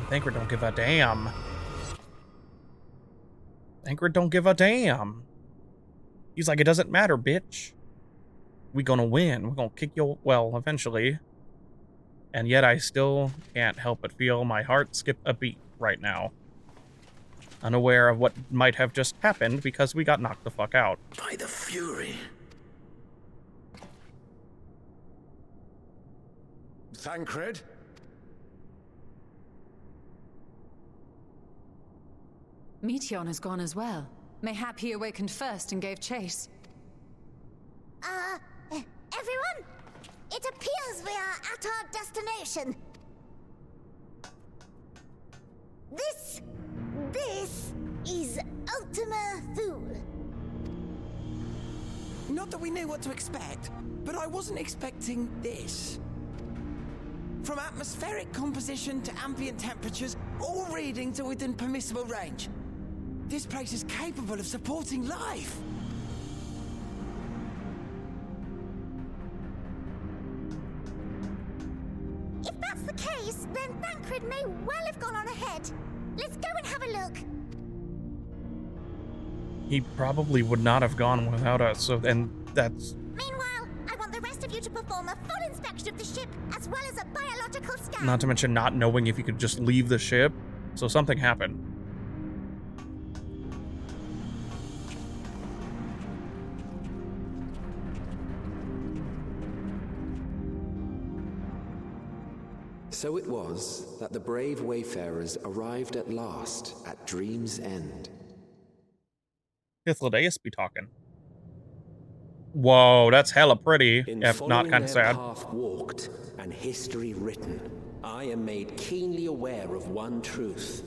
Thancred don't give a damn. Thancred don't give a damn. He's like, it doesn't matter, bitch. We gonna win. We're gonna kick your... well, eventually. And yet I still can't help but feel my heart skip a beat right now. Unaware of what might have just happened because we got knocked the fuck out. By the Fury. Thancred? Meteion has gone as well. Mayhap he awakened first and gave chase. Everyone? It appears we are at our destination. This is Ultima Thule. Not that we knew what to expect, but I wasn't expecting this. From atmospheric composition to ambient temperatures, all readings are within permissible range. This place is capable of supporting life. If that's the case, then Thancred may well have gone on ahead. Let's go and have a look. He probably would not have gone without us, and that's... Meanwhile, I want the rest of you to perform a full inspection of the ship, as well as a biological scan. Not to mention not knowing if you could just leave the ship, so something happened. So it was that the brave wayfarers arrived at last at Dream's End. Hythlodaeus be talking. Whoa, that's hella pretty, if not kind of sad. Path walked and history written, I am made keenly aware of one truth.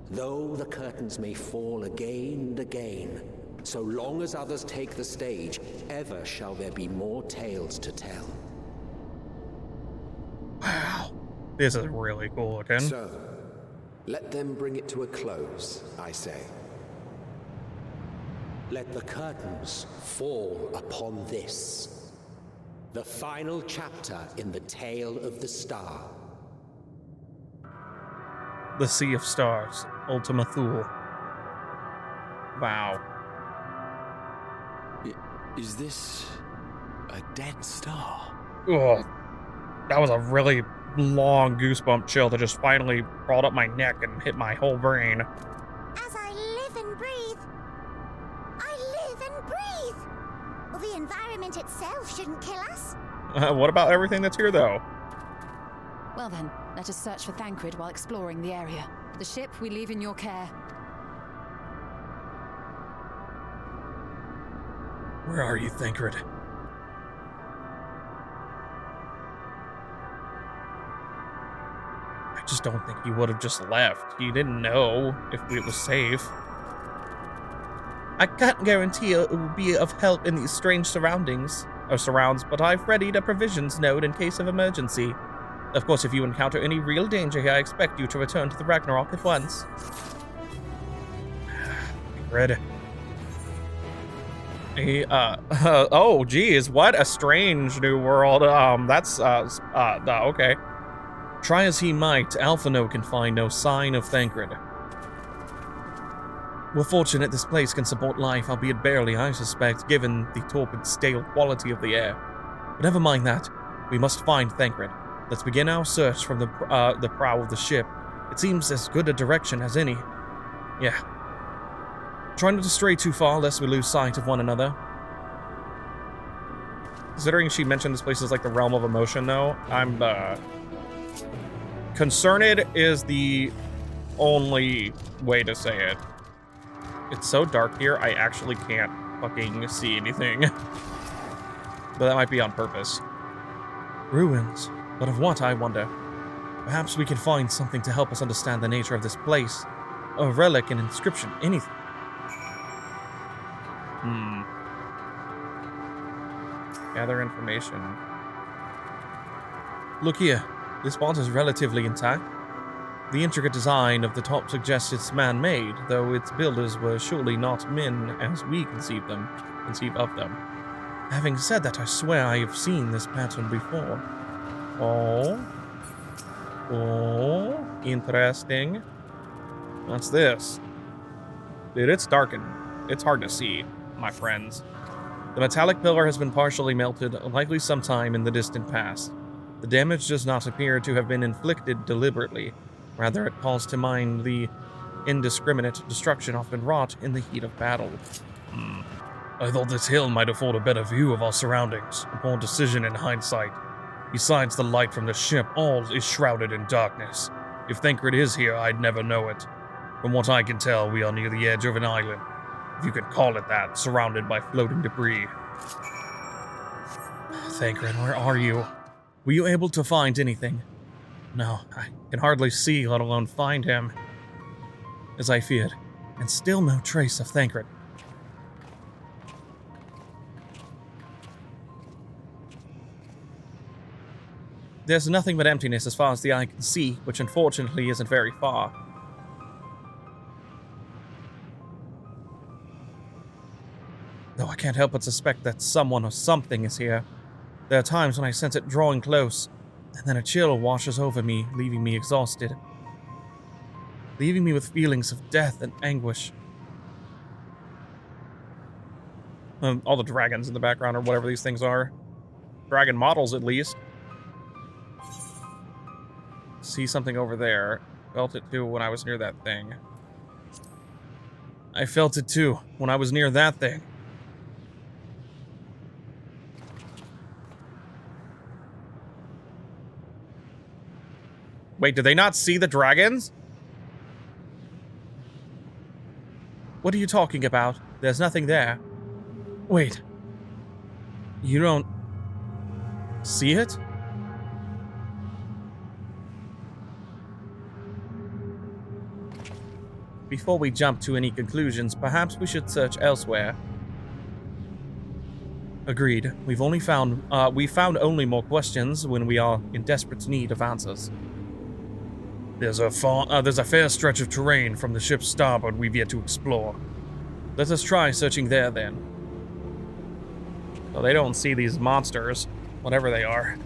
Though the curtains may fall again and again, so long as others take the stage, ever shall there be more tales to tell. Wow, this is really cool looking. So, let them bring it to a close, I say. Let the curtains fall upon this, the final chapter in the tale of the star. The Sea of Stars, Ultima Thule. Wow. Is this a dead star? Ugh. That was a really long goosebump chill that just finally crawled up my neck and hit my whole brain. As I live and breathe, I live and breathe. Well, the environment itself shouldn't kill us. What about everything that's here, though? Well then, let us search for Thancred while exploring the area. The ship we leave in your care. Where are you, Thancred? I just don't think he would have just left. He didn't know if it was safe. I can't guarantee it will be of help in these strange surrounds, but I've readied a provisions node in case of emergency. Of course, if you encounter any real danger here, I expect you to return to the Ragnarok at once. Red. Oh, geez, what a strange new world. Okay. Try as he might, Alphino can find no sign of Thancred. We're fortunate this place can support life, albeit barely, I suspect, given the torpid, stale quality of the air. But never mind that. We must find Thancred. Let's begin our search from the prow of the ship. It seems as good a direction as any. Yeah. Try not to stray too far, lest we lose sight of one another. Considering she mentioned this place is like the realm of emotion, though, I'm, concerned is the only way to say it. It's so dark here, I actually can't fucking see anything. But that might be on purpose. Ruins. But of what, I wonder? Perhaps we can find something to help us understand the nature of this place. A relic, an inscription, anything. Gather information. Look here. This vault is relatively intact. The intricate design of the top suggests it's man-made, though its builders were surely not men as we conceive of them. Having said that, I swear I have seen this pattern before. Oh, interesting. What's this? Dude, it's darkened. It's hard to see, my friends. The metallic pillar has been partially melted, likely sometime in the distant past. The damage does not appear to have been inflicted deliberately. Rather, it calls to mind the indiscriminate destruction often wrought in the heat of battle. I thought this hill might afford a better view of our surroundings. A poor decision in hindsight. Besides the light from the ship, all is shrouded in darkness. If Thancred is here, I'd never know it. From what I can tell, we are near the edge of an island, if you can call it that, surrounded by floating debris. Thancred, where are you? Were you able to find anything? No, I can hardly see, let alone find him. As I feared, and still no trace of Thancred. There's nothing but emptiness as far as the eye can see, which unfortunately isn't very far. Though I can't help but suspect that someone or something is here. There are times when I sense it drawing close, and then a chill washes over me, leaving me exhausted. Leaving me with feelings of death and anguish. All the dragons in the background, or whatever these things are. Dragon models, at least. See something over there. Felt it too when I was near that thing. I felt it too when I was near that thing. Wait, did they not see the dragons? What are you talking about? There's nothing there. Wait. You don't see it? Before we jump to any conclusions, perhaps we should search elsewhere. Agreed. We found only more questions when we are in desperate need of answers. There's a fair stretch of terrain from the ship's starboard we've yet to explore. Let us try searching there, then. So they don't see these monsters, whatever they are.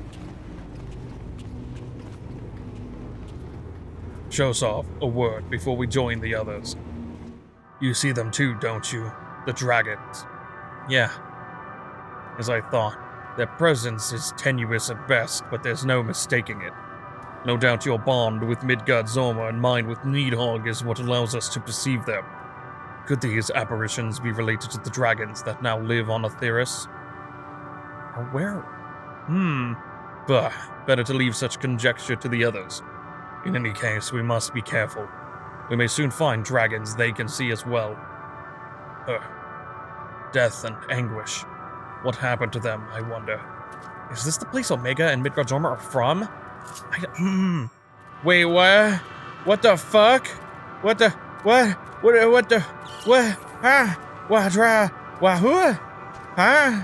Shosov, a word before we join the others. You see them too, don't you? The dragons. Yeah. As I thought. Their presence is tenuous at best, but there's no mistaking it. No doubt your bond with Midgard Zorma and mine with Needhog is what allows us to perceive them. Could these apparitions be related to the dragons that now live on Aetheris? Or where? Bah, better to leave such conjecture to the others. In any case, we must be careful. We may soon find dragons they can see as well. Death and anguish. What happened to them, I wonder? Is this the place Omega and Midgard Zorma are from? Wait, what? What the fuck? What the? What? What the? What? Huh? What? Wahoo? Huh?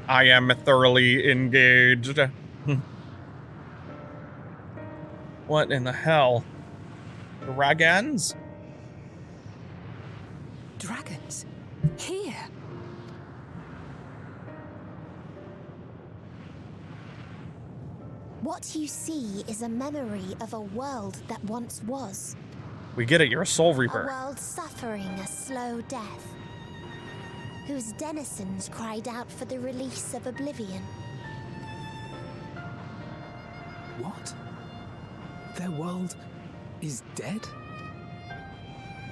I am thoroughly engaged. What in the hell? Dragons? Dragons? Here? What you see is a memory of a world that once was. We get it, you're a soul A reaper. world suffering a slow death, whose denizens cried out for the release of oblivion. What? Their world is dead?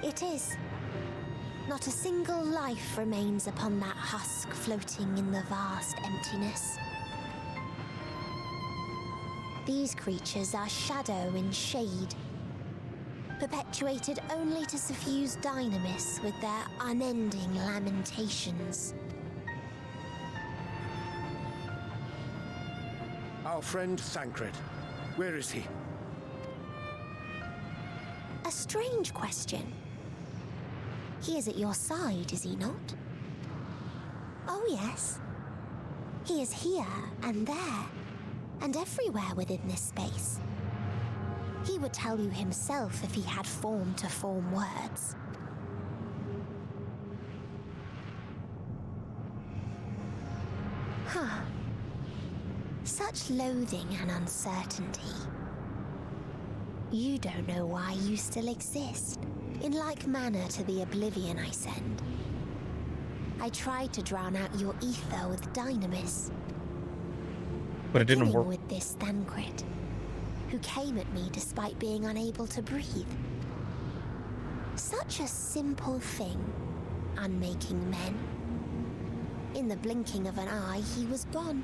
It is. Not a single life remains upon that husk floating in the vast emptiness. These creatures are shadow and shade, perpetuated only to suffuse dynamis with their unending lamentations. Our friend Thancred. Where is he? A strange question. He is at your side, is he not? Oh, yes. He is here and there, and everywhere within this space. He would tell you himself if he had form to form words. Huh. Such loathing and uncertainty. You don't know why you still exist, in like manner to the oblivion I send. I tried to drown out your ether with dynamis. But it didn't work. With this Thancred, who came at me despite being unable to breathe. Such a simple thing, unmaking men. In the blinking of an eye, he was gone.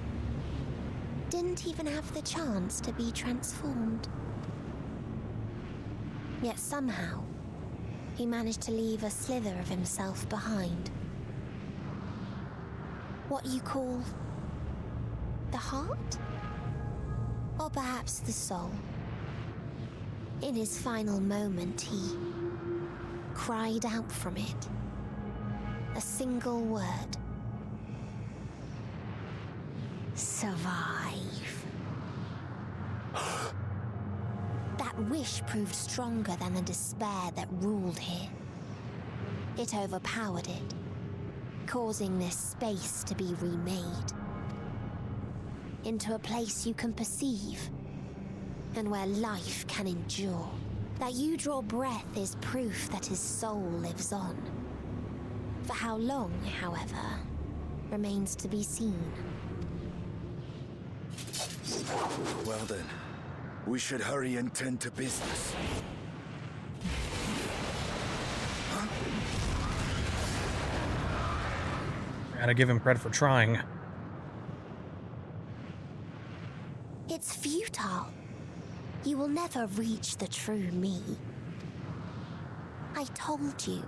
didn't even have the chance to be transformed. Yet somehow, he managed to leave a slither of himself behind. What you call the heart? Or perhaps the soul. In his final moment, he cried out from it. A single word. Survive. That wish proved stronger than the despair that ruled here. It overpowered it, causing this space to be remade into a place you can perceive and where life can endure. That you draw breath is proof that his soul lives on. For how long, however, remains to be seen. Well then, we should hurry and tend to business. Gotta give him credit for trying. It's futile. You will never reach the true me. I told you,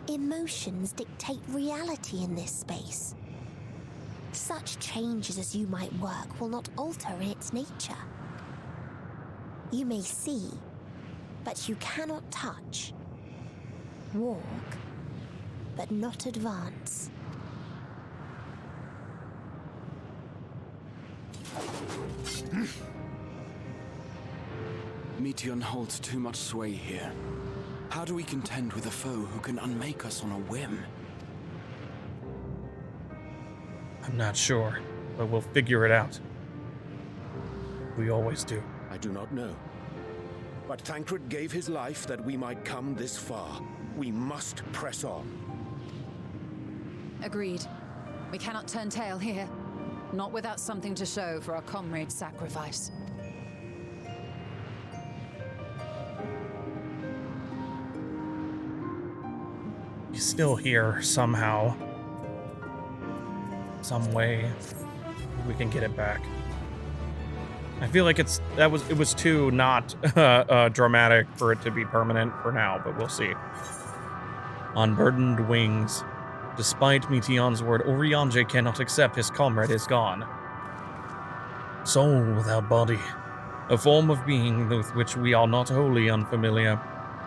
emotions dictate reality in this space. Such changes as you might work will not alter its nature. You may see, but you cannot touch. Walk, but not advance. Meteion holds too much sway here. How do we contend with a foe who can unmake us on a whim? I'm not sure, but we'll figure it out. We always do. I do not know. But Thancred gave his life that we might come this far. We must press on. Agreed. We cannot turn tail here. Not without something to show for our comrade's sacrifice. He's still here somehow. Some way we can get it back. I feel like it was too not dramatic for it to be permanent for now, but we'll see. Unburdened wings. Despite Meteion's word, Urianger cannot accept his comrade is gone. Soul without body. A form of being with which we are not wholly unfamiliar.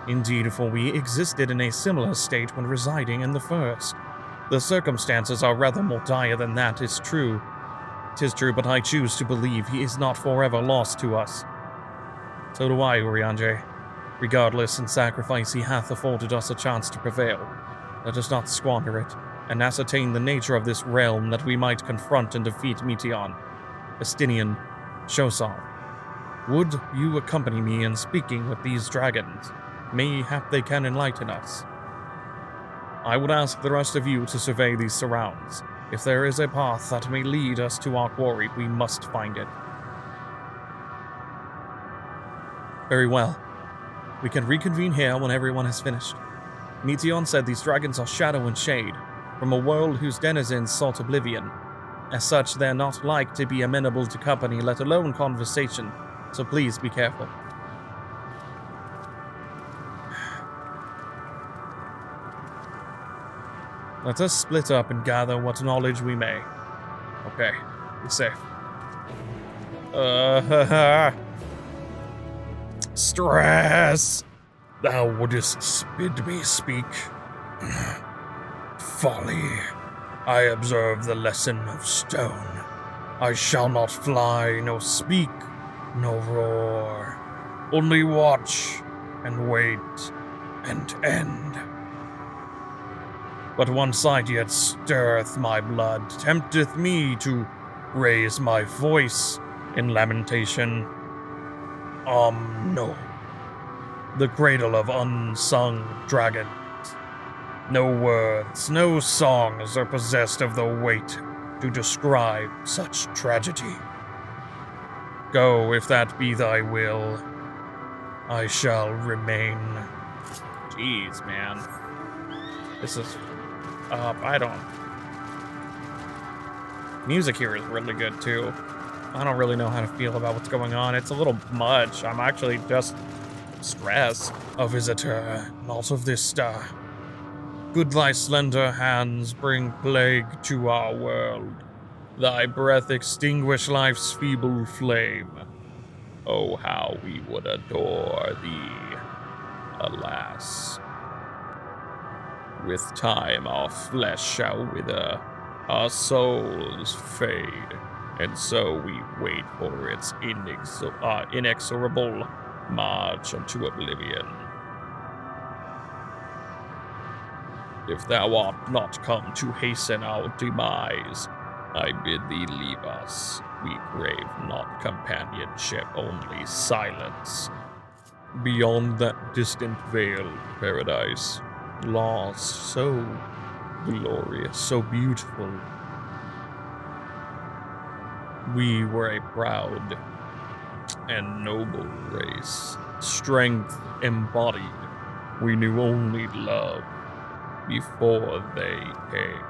Indeed, for we existed in a similar state when residing in the first. The circumstances are rather more dire than that, is true. 'Tis true, but I choose to believe he is not forever lost to us. So do I, Urianger. Regardless, in sacrifice he hath afforded us a chance to prevail. Let us not squander it, and ascertain the nature of this realm that we might confront and defeat Meteion, Estinian, Shosal. Would you accompany me in speaking with these dragons? Mayhap they can enlighten us. I would ask the rest of you to survey these surrounds. If there is a path that may lead us to our quarry, we must find it. Very well. We can reconvene here when everyone has finished. Meteion said these dragons are shadow and shade, from a world whose denizens sought oblivion. As such, they're not like to be amenable to company, let alone conversation, so please be careful. Let us split up and gather what knowledge we may. Okay, be safe. Stress! Thou wouldst bid me speak. Folly. I observe the lesson of stone. I shall not fly, nor speak, nor roar. Only watch, and wait, and end. But one sight yet stirreth my blood, tempteth me to raise my voice in lamentation. No. The cradle of unsung dragons. No words, no songs are possessed of the weight to describe such tragedy. Go, if that be thy will. I shall remain. Jeez, man. This is I don't. Music here is really good too. I don't really know how to feel about what's going on. It's a little much. I'm actually just stressed. A visitor, not of this star. Could thy slender hands bring plague to our world? Thy breath extinguish life's feeble flame. Oh, how we would adore thee. Alas. With time our flesh shall wither, our souls fade, and so we wait for its inexorable march unto oblivion. If thou art not come to hasten our demise, I bid thee leave us. We crave not companionship, only silence. Beyond that distant veiled paradise, lost, so glorious, so beautiful. We were a proud and noble race, strength embodied. We knew only love before they came.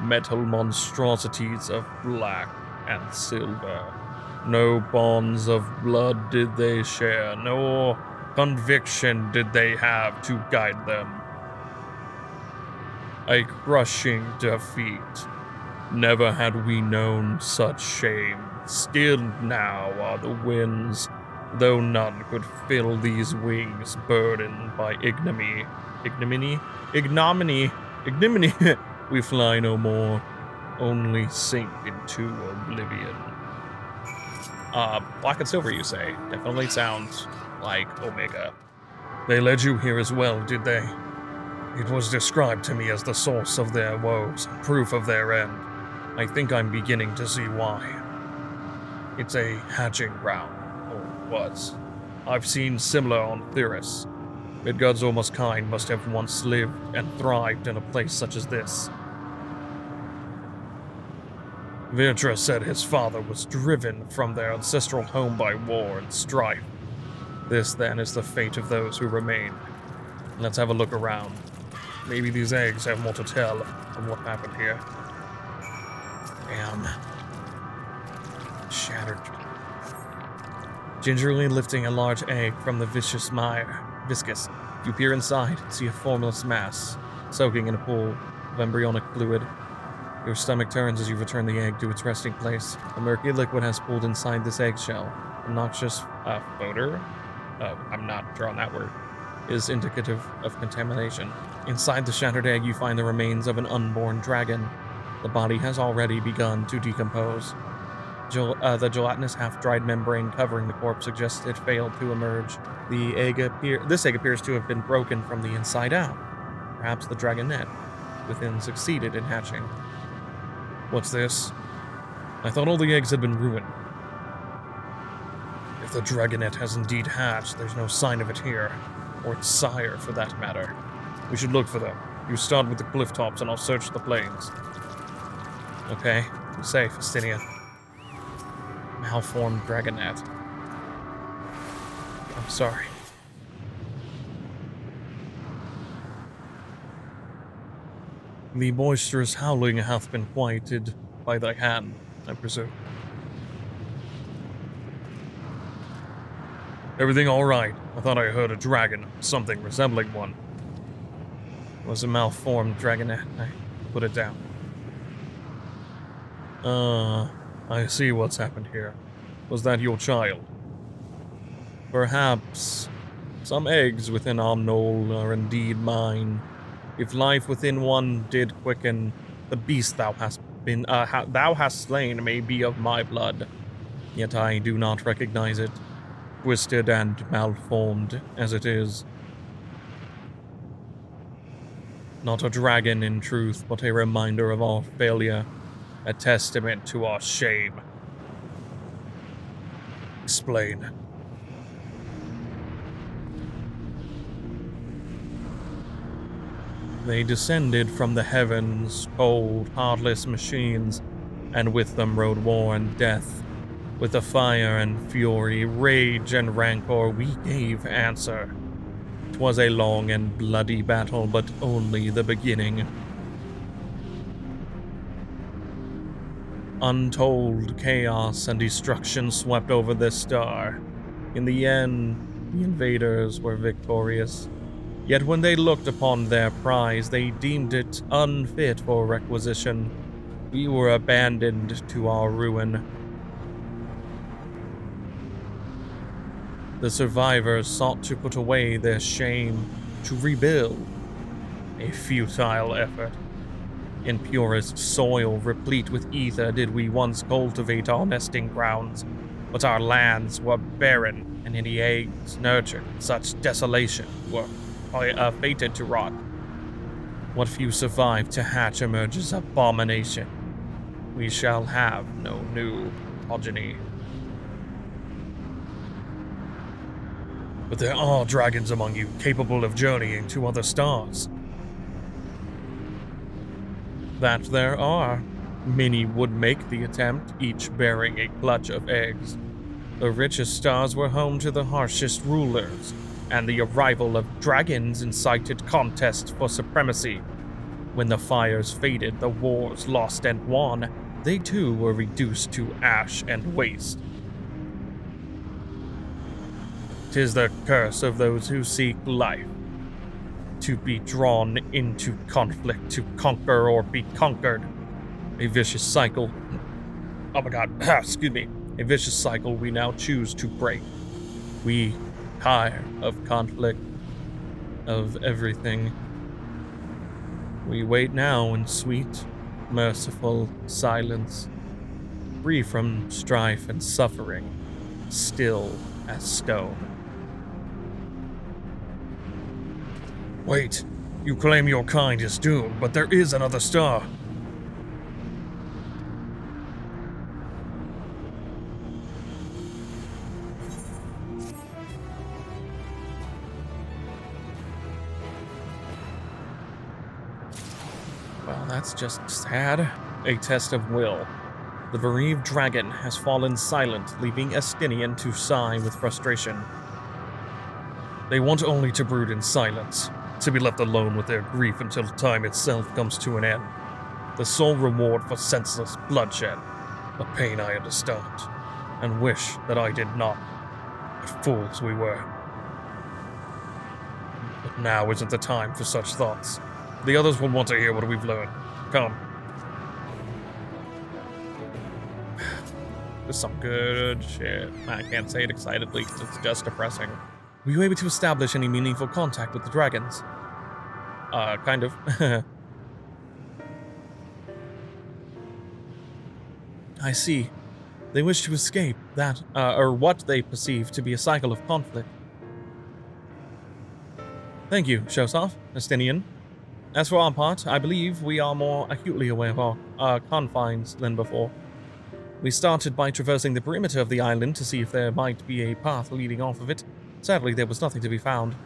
Metal monstrosities of black and silver. No bonds of blood did they share, nor conviction did they have to guide them. A crushing defeat. Never had we known such shame. Stilled now are the winds, though none could fill these wings burdened by ignominy. We fly no more, only sink into oblivion. Black and silver, you say? Definitely sounds like Omega. They led you here as well, did they? It was described to me as the source of their woes, proof of their end. I think I'm beginning to see why. It's a hatching ground, or was. I've seen similar on Theris. Midgard's almost kind must have once lived and thrived in a place such as this. Virtra said his father was driven from their ancestral home by war and strife. This, then, is the fate of those who remain. Let's have a look around. Maybe these eggs have more to tell of what happened here. Damn. Shattered. Gingerly lifting a large egg from the viscous, you peer inside and see a formless mass, soaking in a pool of embryonic fluid. Your stomach turns as you return the egg to its resting place. A murky liquid has pooled inside this eggshell. A noxious odor, I'm not sure on that word, is indicative of contamination. Inside the shattered egg, you find the remains of an unborn dragon. The body has already begun to decompose. The gelatinous half-dried membrane covering the corpse suggests it failed to emerge. This egg appears to have been broken from the inside out. Perhaps the dragonette within succeeded in hatching. What's this? I thought all the eggs had been ruined. If the dragonette has indeed hatched, there's no sign of it here, or its sire for that matter. We should look for them. You start with the cliff tops and I'll search the plains. Okay, be safe, Estinian. Malformed dragonette. I'm sorry. The boisterous howling hath been quieted by thy hand, I presume. Everything all right? I thought I heard a dragon, something resembling one. It was a malformed dragonette. I put it down. I see what's happened here. Was that your child? Perhaps some eggs within our knoll are indeed mine. If life within one did quicken, the beast thou hast slain may be of my blood. Yet I do not recognize it, twisted and malformed as it is. Not a dragon in truth, but a reminder of our failure, a testament to our shame. Explain. They descended from the heavens, cold, heartless machines, and with them rode war and death. With the fire and fury, rage and rancor, we gave answer. 'Twas a long and bloody battle, but only the beginning. Untold chaos and destruction swept over this star. In the end, the invaders were victorious. Yet when they looked upon their prize, they deemed it unfit for requisition. We were abandoned to our ruin. The survivors sought to put away their shame, to rebuild. A futile effort. In purest soil, replete with ether, did we once cultivate our nesting grounds, but our lands were barren, and any eggs nurtured in such desolation were fated to rot. What few survived to hatch emerges abomination. We shall have no new progeny. But there are dragons among you capable of journeying to other stars. That there are. Many would make the attempt, each bearing a clutch of eggs. The richest stars were home to the harshest rulers, and the arrival of dragons incited contests for supremacy. When the fires faded, the wars lost and won, they too were reduced to ash and waste. 'Tis the curse of those who seek life, to be drawn into conflict, to conquer or be conquered. A vicious cycle. Oh my god, excuse me. A vicious cycle we now choose to break. We tire of conflict, of everything. We wait now in sweet, merciful silence, free from strife and suffering, still as stone. Wait, you claim your kind is doomed, but there is another star. Well, that's just sad. A test of will. The bereaved dragon has fallen silent, leaving Estinian to sigh with frustration. They want only to brood in silence, to be left alone with their grief until time itself comes to an end. The sole reward for senseless bloodshed, a pain I understand, and wish that I did not. What fools we were. But now isn't the time for such thoughts. The others will want to hear what we've learned. Come. There's some good shit. I can't say it excitedly because it's just depressing. Were you able to establish any meaningful contact with the dragons? Kind of. I see. They wish to escape that, or what they perceive to be a cycle of conflict. Thank you, Shosov, Estinian. As for our part, I believe we are more acutely aware of our confines than before. We started by traversing the perimeter of the island to see if there might be a path leading off of it. Sadly, there was nothing to be found.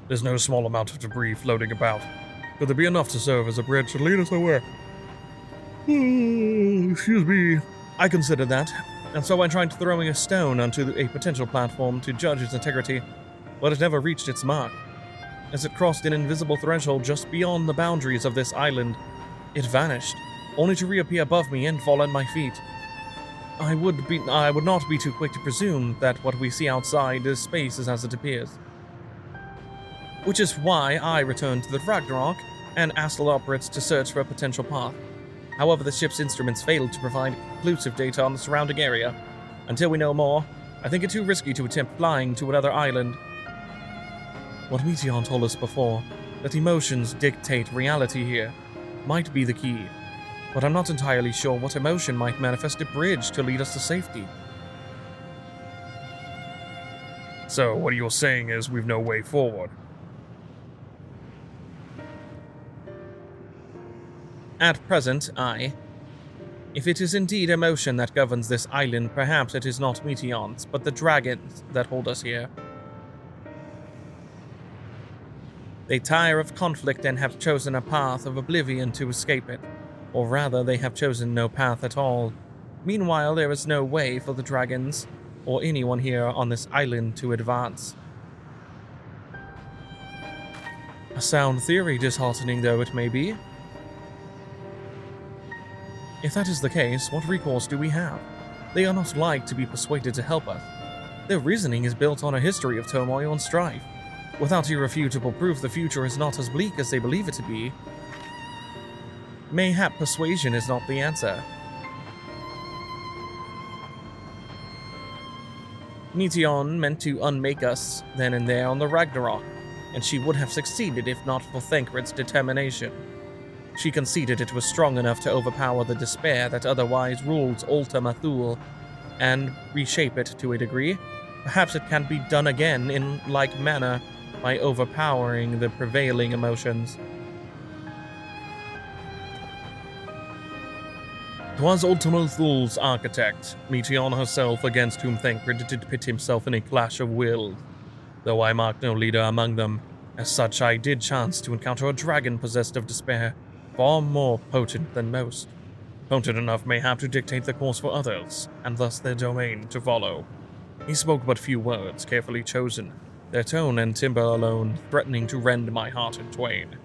There's no small amount of debris floating about. Could there be enough to serve as a bridge to lead us somewhere? Excuse me. I considered that, and so I tried throwing a stone onto a potential platform to judge its integrity, but it never reached its mark. As it crossed an invisible threshold just beyond the boundaries of this island, it vanished, only to reappear above me and fall at my feet. I would not be too quick to presume that what we see outside is space as it appears. Which is why I returned to the Ragnarok and asked the operates to search for a potential path. However, the ship's instruments failed to provide conclusive data on the surrounding area. Until we know more, I think it too risky to attempt flying to another island. What Meteon told us before, that emotions dictate reality here, might be the key. But I'm not entirely sure what emotion might manifest a bridge to lead us to safety. So, what you're saying is we've no way forward? At present, aye. If it is indeed emotion that governs this island, perhaps it is not Meteons, but the dragons that hold us here. They tire of conflict and have chosen a path of oblivion to escape it. Or rather, they have chosen no path at all. Meanwhile, there is no way for the dragons, or anyone here on this island, to advance. A sound theory, disheartening though it may be. If that is the case, what recourse do we have? They are not like to be persuaded to help us. Their reasoning is built on a history of turmoil and strife. Without irrefutable proof, the future is not as bleak as they believe it to be. Mayhap persuasion is not the answer. Meteon meant to unmake us then and there on the Ragnarok, and she would have succeeded if not for Thancred's determination. She conceded it was strong enough to overpower the despair that otherwise ruled Ultima Thule, and reshape it to a degree. Perhaps it can be done again in like manner by overpowering the prevailing emotions. 'Twas Ultima Thule's architect, Meteon herself, against whom Thancred did pit himself in a clash of wills. Though I marked no leader among them, as such I did chance to encounter a dragon possessed of despair, far more potent than most. Potent enough mayhap to dictate the course for others, and thus their domain to follow. He spoke but few words, carefully chosen, their tone and timbre alone threatening to rend my heart in twain.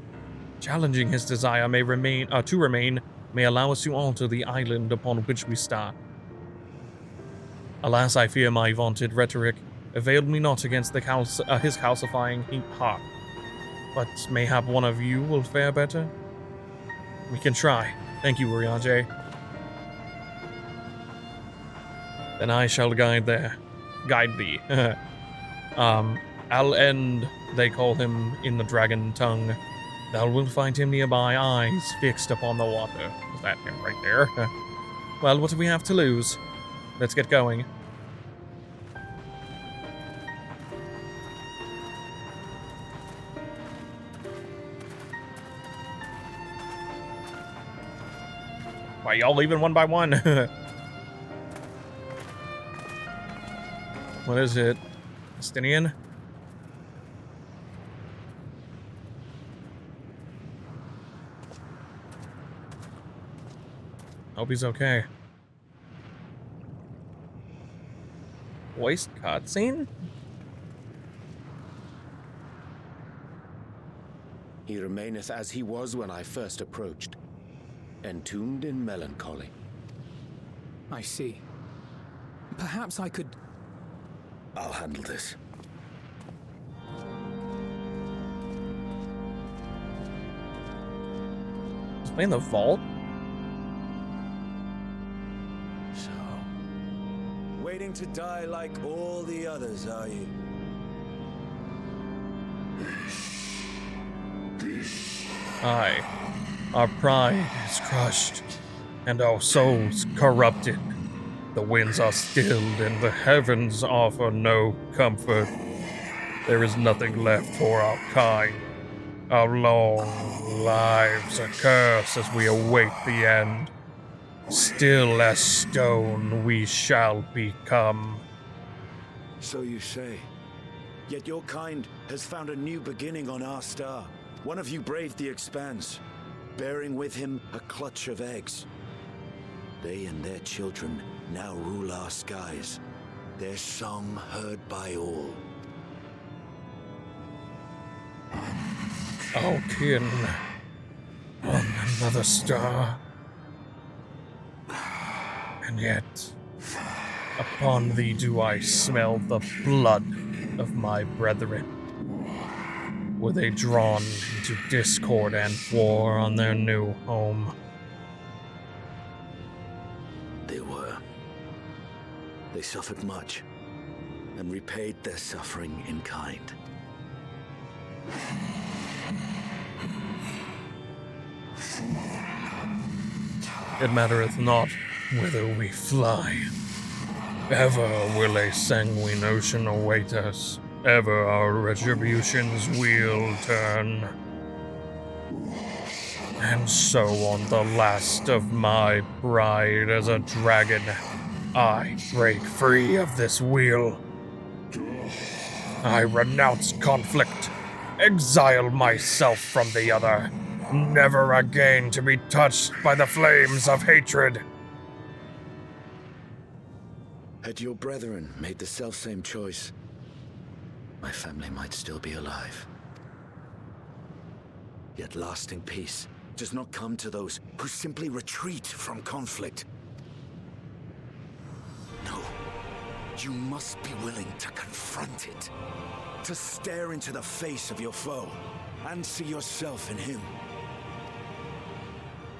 Challenging his desire to remain may allow us to alter the island upon which we start. Alas, I fear my vaunted rhetoric availed me not against his calcifying heart. But mayhap one of you will fare better? We can try. Thank you, Urianger. Then I shall guide thee. I'll end, they call him in the dragon tongue. Thou wilt find him nearby, eyes fixed upon the water. Is that him right there? Well, what do we have to lose? Let's get going. Why, y'all leaving one by one? What is it? Estinian? Hope he's okay. Voiced cutscene? He remaineth as he was when I first approached, entombed in melancholy. I see. Perhaps I could... I'll handle this. He's playing the vault? Waiting to die like all the others, are you? Aye. Our pride is crushed, and our souls corrupted. The winds are stilled, and the heavens offer no comfort. There is nothing left for our kind. Our long lives are cursed as we await the end. Still as stone we shall become. So you say. Yet your kind has found a new beginning on our star. One of you braved the expanse, bearing with him a clutch of eggs. They and their children now rule our skies, their song heard by all. Our kin on another star. And yet, upon thee do I smell the blood of my brethren. Were they drawn into discord and war on their new home? They were. They suffered much, and repaid their suffering in kind. It mattereth not whither we fly. Ever will a sanguine ocean await us. Ever our retribution's wheel turn. And so on the last of my pride as a dragon, I break free of this wheel. I renounce conflict, exile myself from the other, never again to be touched by the flames of hatred. Had your brethren made the selfsame choice, my family might still be alive. Yet lasting peace does not come to those who simply retreat from conflict. No, you must be willing to confront it, to stare into the face of your foe, and see yourself in him.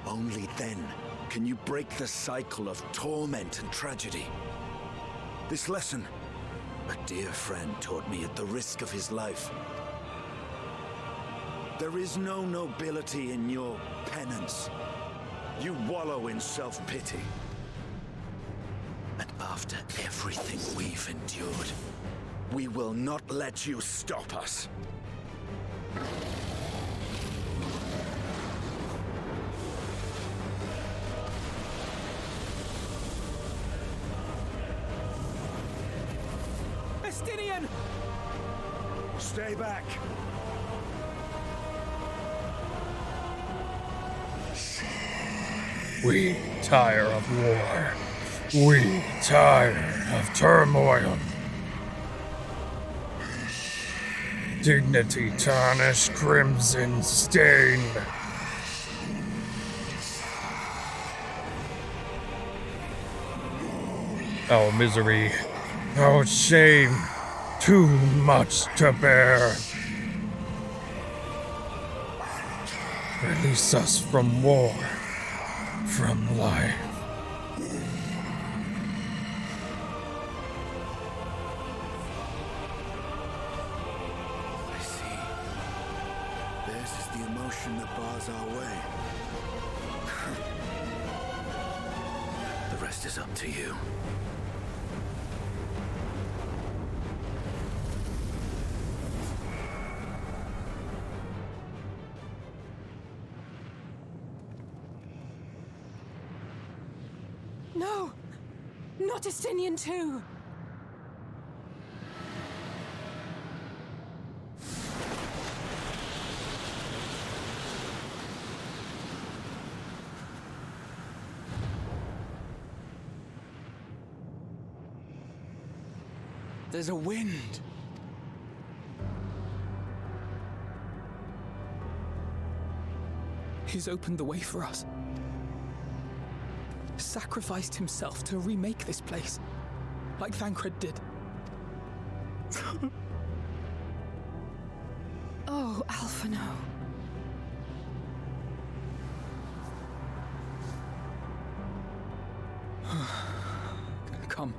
Only then can you break the cycle of torment and tragedy. This lesson, a dear friend taught me at the risk of his life. There is no nobility in your penance. You wallow in self-pity. And after everything we've endured, we will not let you stop us. Estinian! Stay back. We tire of war. We tire of turmoil. Dignity tarnished, crimson stained. Our misery, our shame, too much to bear. Release us from war, from life. I see. Theirs is the emotion that bars our way. The rest is up to you. No! Not Estinian too! There's a wind. He's opened the way for us. Sacrificed himself to remake this place, like Thancred did. Oh, Alphino. Come.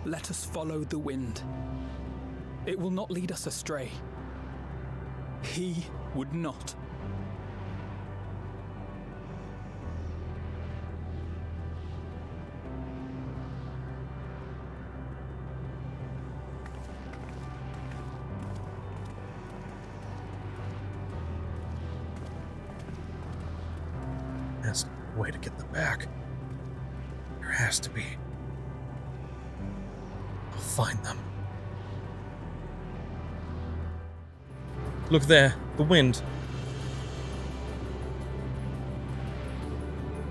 Let us follow the wind. It will not lead us astray. He would not. There's a way to get them back. There has to be. I'll find them. Look there, the wind.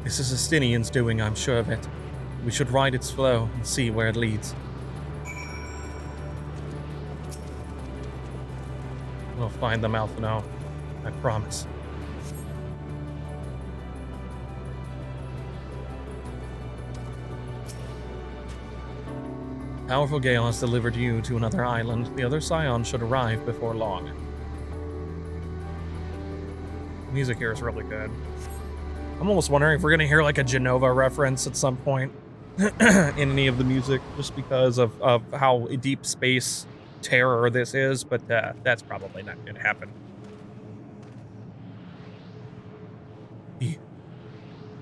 This is Estinian's doing, I'm sure of it. We should ride its flow and see where it leads. We'll find them, Alphino. I promise. Powerful Gale has delivered you to another island. The other Scions should arrive before long. Music here is really good. I'm almost wondering if we're gonna hear like a Genova reference at some point in any of the music, just because of how deep space terror this is, but that's probably not gonna happen. He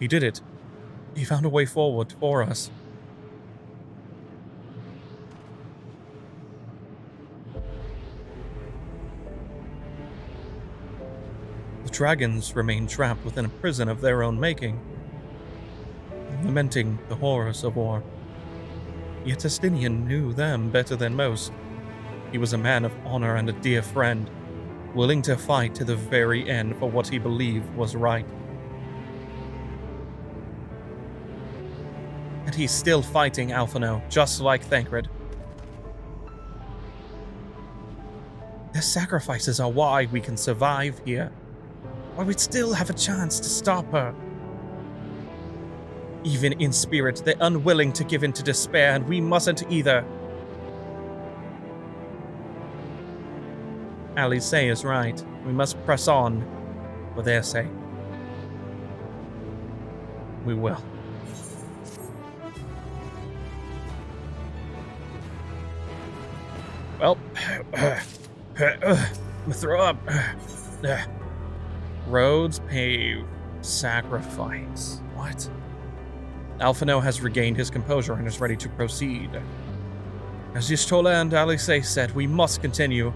did it. He found a way forward for us. The dragons remain trapped within a prison of their own making, lamenting the horrors of war. Yet Estinian knew them better than most. He was a man of honor and a dear friend, willing to fight to the very end for what he believed was right. And he's still fighting Alphino, just like Thancred. Their sacrifices are why we can survive here. while we'd still have a chance to stop her. Even in spirit, they're unwilling to give in to despair, and we mustn't either. Alice is right. We must press on for their sake. We will. Well, throw up. Roads paved. Sacrifice. What? Alphino has regained his composure and is ready to proceed. As Y'shtola and Alice said, we must continue.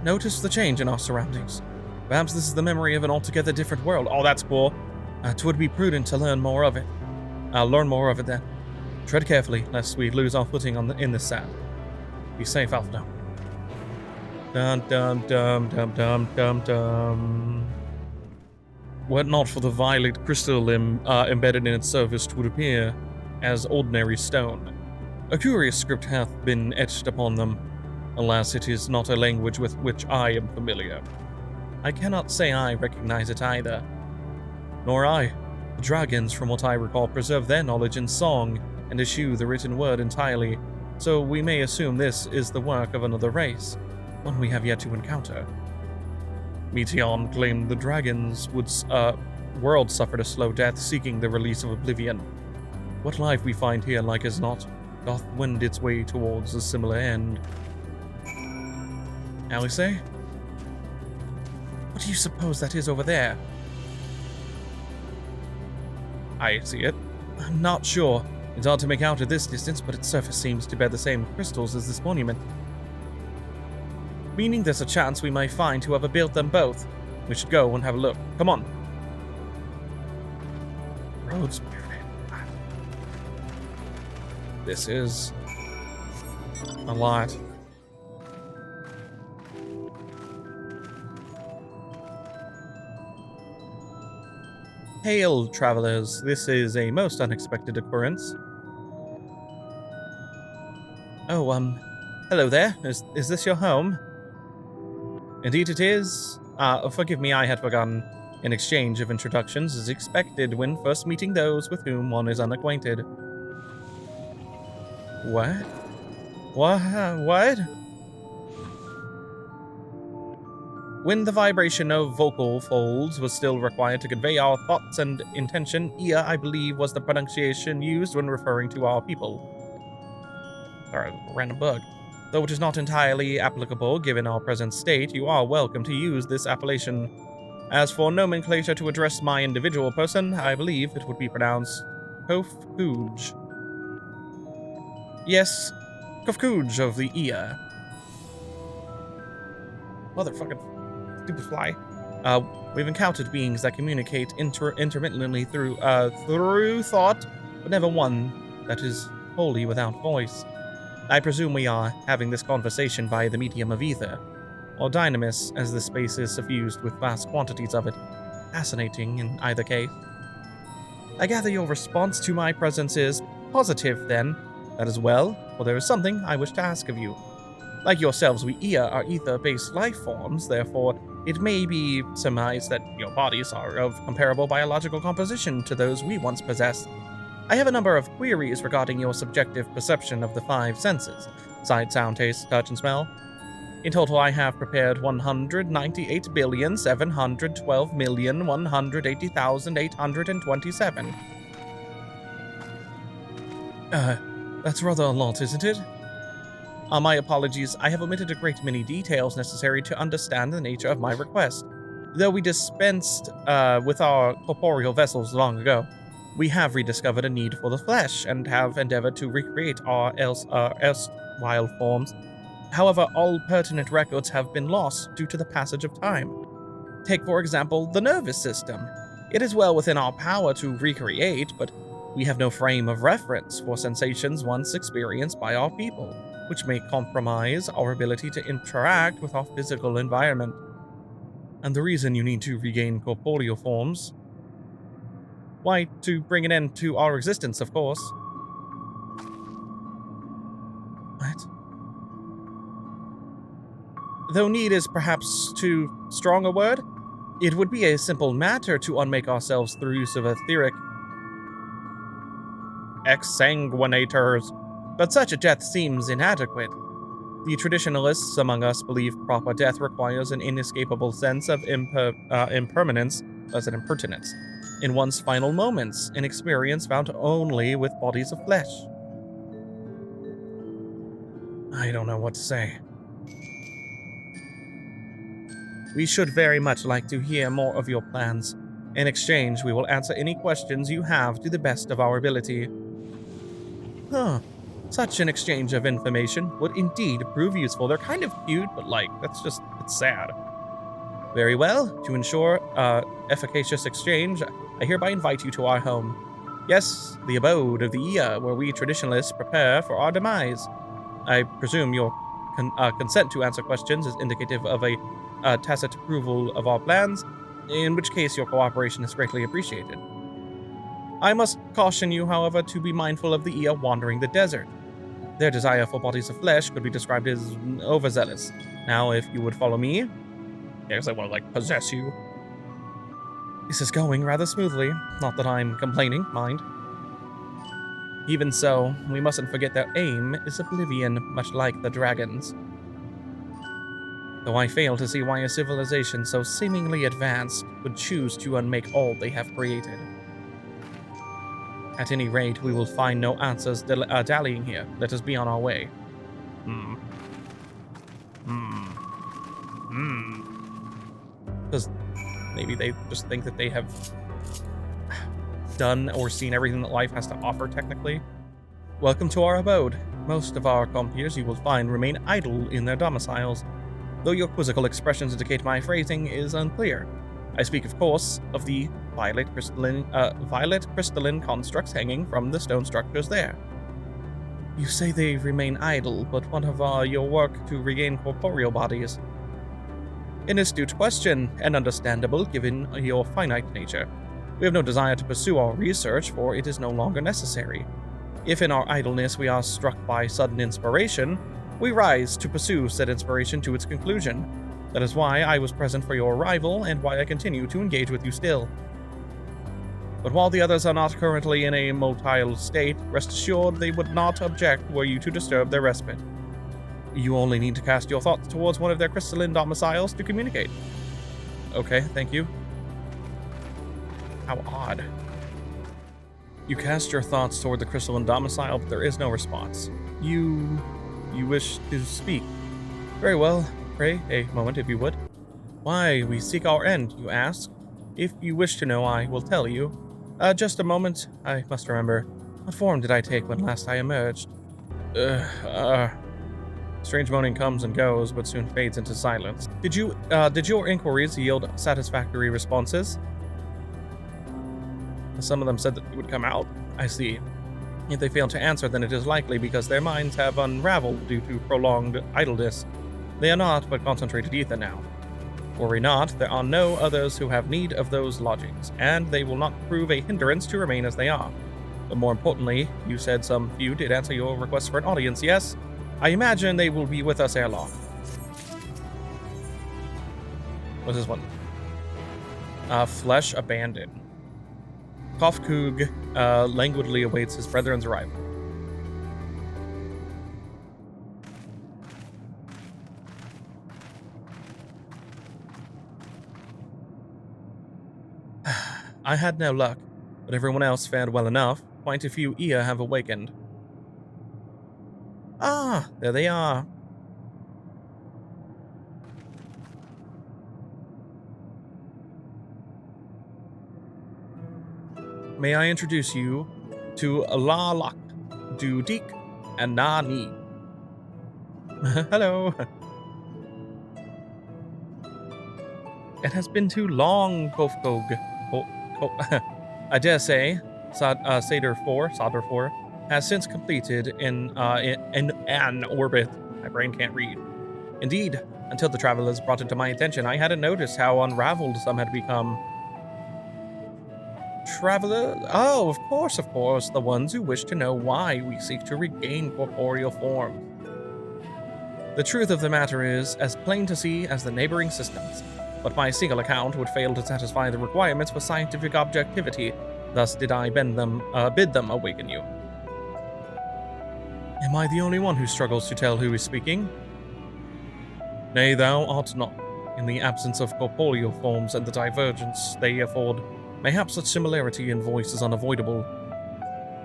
Notice the change in our surroundings. Perhaps this is the memory of an altogether different world. Oh, that's cool. It would be prudent to learn more of it. I'll learn more of it then. Tread carefully, lest we lose our footing in this sand. Be safe, Alphino. Dum dum dum dum dum dum dum. Were it not for the violet crystal embedded in its surface, it would appear as ordinary stone. A curious script hath been etched upon them. Alas, it is not a language with which I am familiar. I cannot say I recognize it either. Nor I. The dragons, from what I recall, preserve their knowledge in song and eschew the written word entirely, so we may assume this is the work of another race, one we have yet to encounter. Meteon claimed the dragons' world suffered a slow death, seeking the release of oblivion. What life we find here, like as not, doth wend its way towards a similar end. Alice? What do you suppose that is over there? I see it. I'm not sure. It's hard to make out at this distance, but its surface seems to bear the same crystals as this monument. Meaning there's a chance we may find whoever built them both. We should go and have a look. Come on. Roads. This is a lot. Hail, travelers. This is a most unexpected occurrence. Oh, hello there. Is this your home? Indeed it is. Forgive me, I had forgotten. An exchange of introductions is expected when first meeting those with whom one is unacquainted. What? What? When the vibration of vocal folds was still required to convey our thoughts and intention, Ia, I believe, was the pronunciation used when referring to our people. Sorry, random bug. Though it is not entirely applicable given our present state, you are welcome to use this appellation. As for nomenclature to address my individual person, I believe it would be pronounced Kofkuj. Yes, Kofkuj of the Ia. Motherfucking stupid fly. We've encountered beings that communicate intermittently through thought, but never one that is wholly without voice. I presume we are having this conversation via the medium of ether, or dynamis, as the space is suffused with vast quantities of it. Fascinating in either case. I gather your response to my presence is positive, then. That is well, for there is something I wish to ask of you. Like yourselves, we Ia are ether-based life forms, therefore it may be surmised that your bodies are of comparable biological composition to those we once possessed. I have a number of queries regarding your subjective perception of the five senses: sight, sound, taste, touch, and smell. In total, I have prepared 198,712,180,827. That's rather a lot, isn't it? My apologies, I have omitted a great many details necessary to understand the nature of my request. Though we dispensed with our corporeal vessels long ago, we have rediscovered a need for the flesh and have endeavored to recreate our erstwhile forms. However, all pertinent records have been lost due to the passage of time. Take, for example, the nervous system. It is well within our power to recreate, but we have no frame of reference for sensations once experienced by our people, which may compromise our ability to interact with our physical environment. And the reason you need to regain corporeal forms? Why, to bring an end to our existence, of course. What? Though need is perhaps too strong a word, it would be a simple matter to unmake ourselves through use of etheric exsanguinators, but such a death seems inadequate. The traditionalists among us believe proper death requires an inescapable sense of impermanence, as an impertinence, in one's final moments, an experience found only with bodies of flesh. I don't know what to say. We should very much like to hear more of your plans. In exchange, we will answer any questions you have to the best of our ability. Such an exchange of information would indeed prove useful. They're kind of cute, but it's sad. Very well, to ensure efficacious exchange, I hereby invite you to our home. Yes, the abode of the Iya, where we traditionalists prepare for our demise. I presume your consent to answer questions is indicative of a tacit approval of our plans, in which case your cooperation is greatly appreciated. I must caution you, however, to be mindful of the Iya wandering the desert. Their desire for bodies of flesh could be described as overzealous. Now, if you would follow me, I guess I want to, possess you. This is going rather smoothly. Not that I'm complaining, mind. Even so, we mustn't forget their aim is oblivion, much like the dragons. Though I fail to see why a civilization so seemingly advanced would choose to unmake all they have created. At any rate, we will find no answers dallying here. Let us be on our way. Because maybe they just think that they have done or seen everything that life has to offer, technically. Welcome to our abode. Most of our compeers you will find remain idle in their domiciles, though your quizzical expressions indicate my phrasing is unclear. I speak, of course, of the violet crystalline constructs hanging from the stone structures there. You say they remain idle, but what of your work to regain corporeal bodies? An astute question, and understandable given your finite nature. We have no desire to pursue our research, for it is no longer necessary. If in our idleness we are struck by sudden inspiration, we rise to pursue said inspiration to its conclusion. That is why I was present for your arrival, and why I continue to engage with you still. But while the others are not currently in a motile state, rest assured they would not object were you to disturb their respite. You only need to cast your thoughts towards one of their crystalline domiciles to communicate. Okay, thank you. How odd. You cast your thoughts toward the crystalline domicile, but there is no response. You wish to speak. Very well. Pray a moment, if you would. Why, we seek our end, you ask. If you wish to know, I will tell you. Just a moment. I must remember. What form did I take when last I emerged? Strange moaning comes and goes, but soon fades into silence. Did your inquiries yield satisfactory responses? Some of them said that they would come out. I see. If they fail to answer, then it is likely because their minds have unraveled due to prolonged idleness. They are not but concentrated ether now. Worry not, there are no others who have need of those lodgings, and they will not prove a hindrance to remain as they are. But more importantly, you said some few did answer your request for an audience, yes? I imagine they will be with us ere long. What's this one? Flesh abandoned. Kofkug languidly awaits his brethren's arrival. I had no luck, but everyone else fared well enough. Quite a few Iya have awakened. Ah, there they are. May I introduce you to Lalak, Dudik, and Nani. Hello. It has been too long, Kofkog. I dare say, Sadr 4 has since completed in an orbit. My brain can't read. Indeed, until the travelers brought it to my attention, I hadn't noticed how unraveled some had become. Traveler? Oh, of course, the ones who wish to know why we seek to regain corporeal form. The truth of the matter is as plain to see as the neighboring systems, but my single account would fail to satisfy the requirements for scientific objectivity, thus did I bid them awaken you. Am I the only one who struggles to tell who is speaking? Nay, thou art not. In the absence of corporeal forms and the divergence they afford, mayhap such similarity in voice is unavoidable.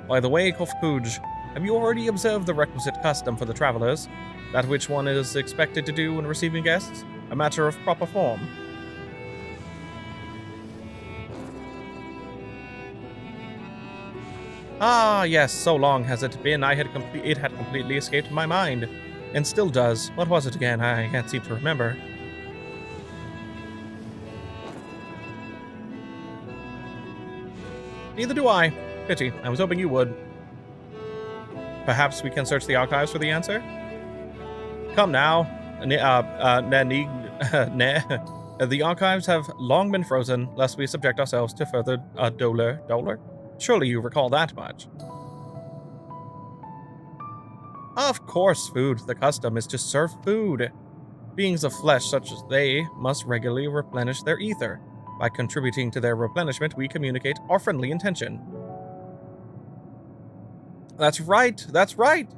By the way, Kofkuj, have you already observed the requisite custom for the travelers? That which one is expected to do when receiving guests? A matter of proper form. Ah, yes, so long has it been it had completely escaped my mind. And still does. What was it again? I can't seem to remember. Neither do I. Pity. I was hoping you would. Perhaps we can search the archives for the answer? Come now. The archives have long been frozen, lest we subject ourselves to further dolor? Surely you recall that much. Of course, food. The custom is to serve food. Beings of flesh such as they must regularly replenish their ether. By contributing to their replenishment, we communicate our friendly intention. That's right, that's right!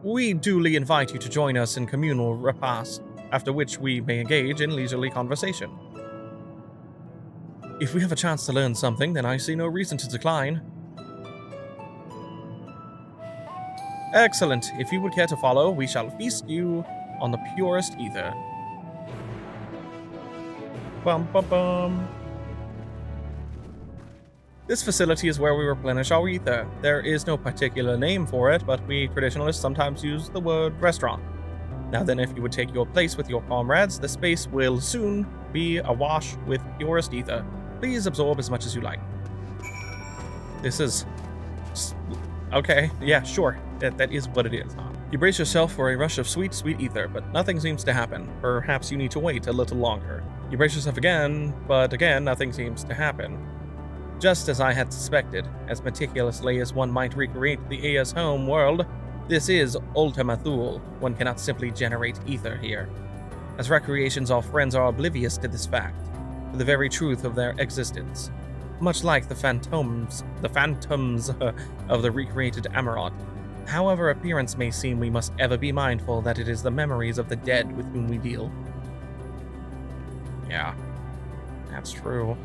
We duly invite you to join us in communal repast, after which we may engage in leisurely conversation. If we have a chance to learn something, then I see no reason to decline. Excellent. If you would care to follow, we shall feast you on the purest ether. Bum bum bum. This facility is where we replenish our ether. There is no particular name for it, but we traditionalists sometimes use the word restaurant. Now then, if you would take your place with your comrades, the space will soon be awash with purest ether. Please absorb as much as you like. This is... okay, yeah, sure. That is what it is. You brace yourself for a rush of sweet, sweet ether, but nothing seems to happen. Perhaps you need to wait a little longer. You brace yourself again, but again, nothing seems to happen. Just as I had suspected, as meticulously as one might recreate the Aya's home world, this is Ultima Thule. One cannot simply generate ether here. As recreations, our friends are oblivious to this fact, to the very truth of their existence. Much like the phantoms of the recreated Amarot. However appearance may seem, we must ever be mindful that it is the memories of the dead with whom we deal. Yeah, that's true.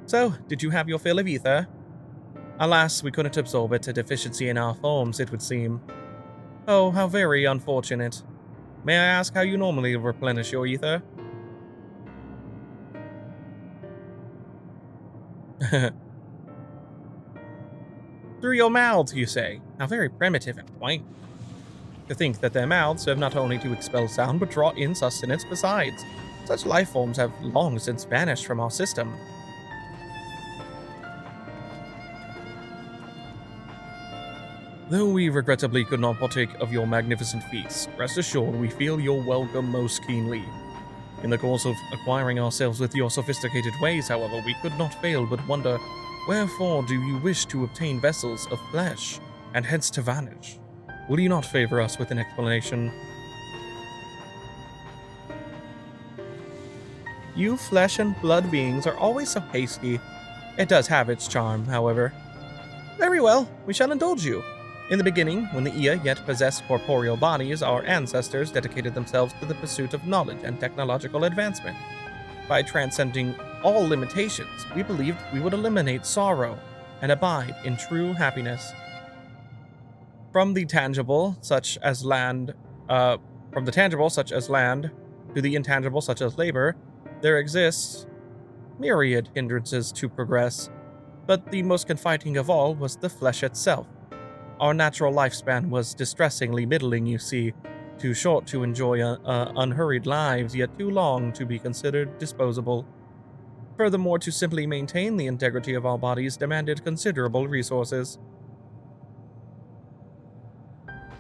So, did you have your fill of ether? Alas, we couldn't absorb it, a deficiency in our forms, it would seem. Oh, how very unfortunate. May I ask how you normally replenish your ether? Through your mouths, you say? How very primitive and quaint. To think that their mouths serve not only to expel sound, but draw in sustenance besides. Such life forms have long since vanished from our system. Though we regrettably could not partake of your magnificent feast, rest assured we feel your welcome most keenly. In the course of acquiring ourselves with your sophisticated ways, however, we could not fail but wonder, wherefore do you wish to obtain vessels of flesh, and hence to vanish? Will you not favor us with an explanation? You flesh and blood beings are always so hasty. It does have its charm, however. Very well, we shall indulge you. In the beginning, when the Ea yet possessed corporeal bodies, our ancestors dedicated themselves to the pursuit of knowledge and technological advancement. By transcending all limitations, we believed we would eliminate sorrow and abide in true happiness. From the tangible, such as land, to the intangible, such as labor, there exists myriad hindrances to progress, but the most confiding of all was the flesh itself. Our natural lifespan was distressingly middling, you see, too short to enjoy unhurried lives, yet too long to be considered disposable. Furthermore, to simply maintain the integrity of our bodies demanded considerable resources.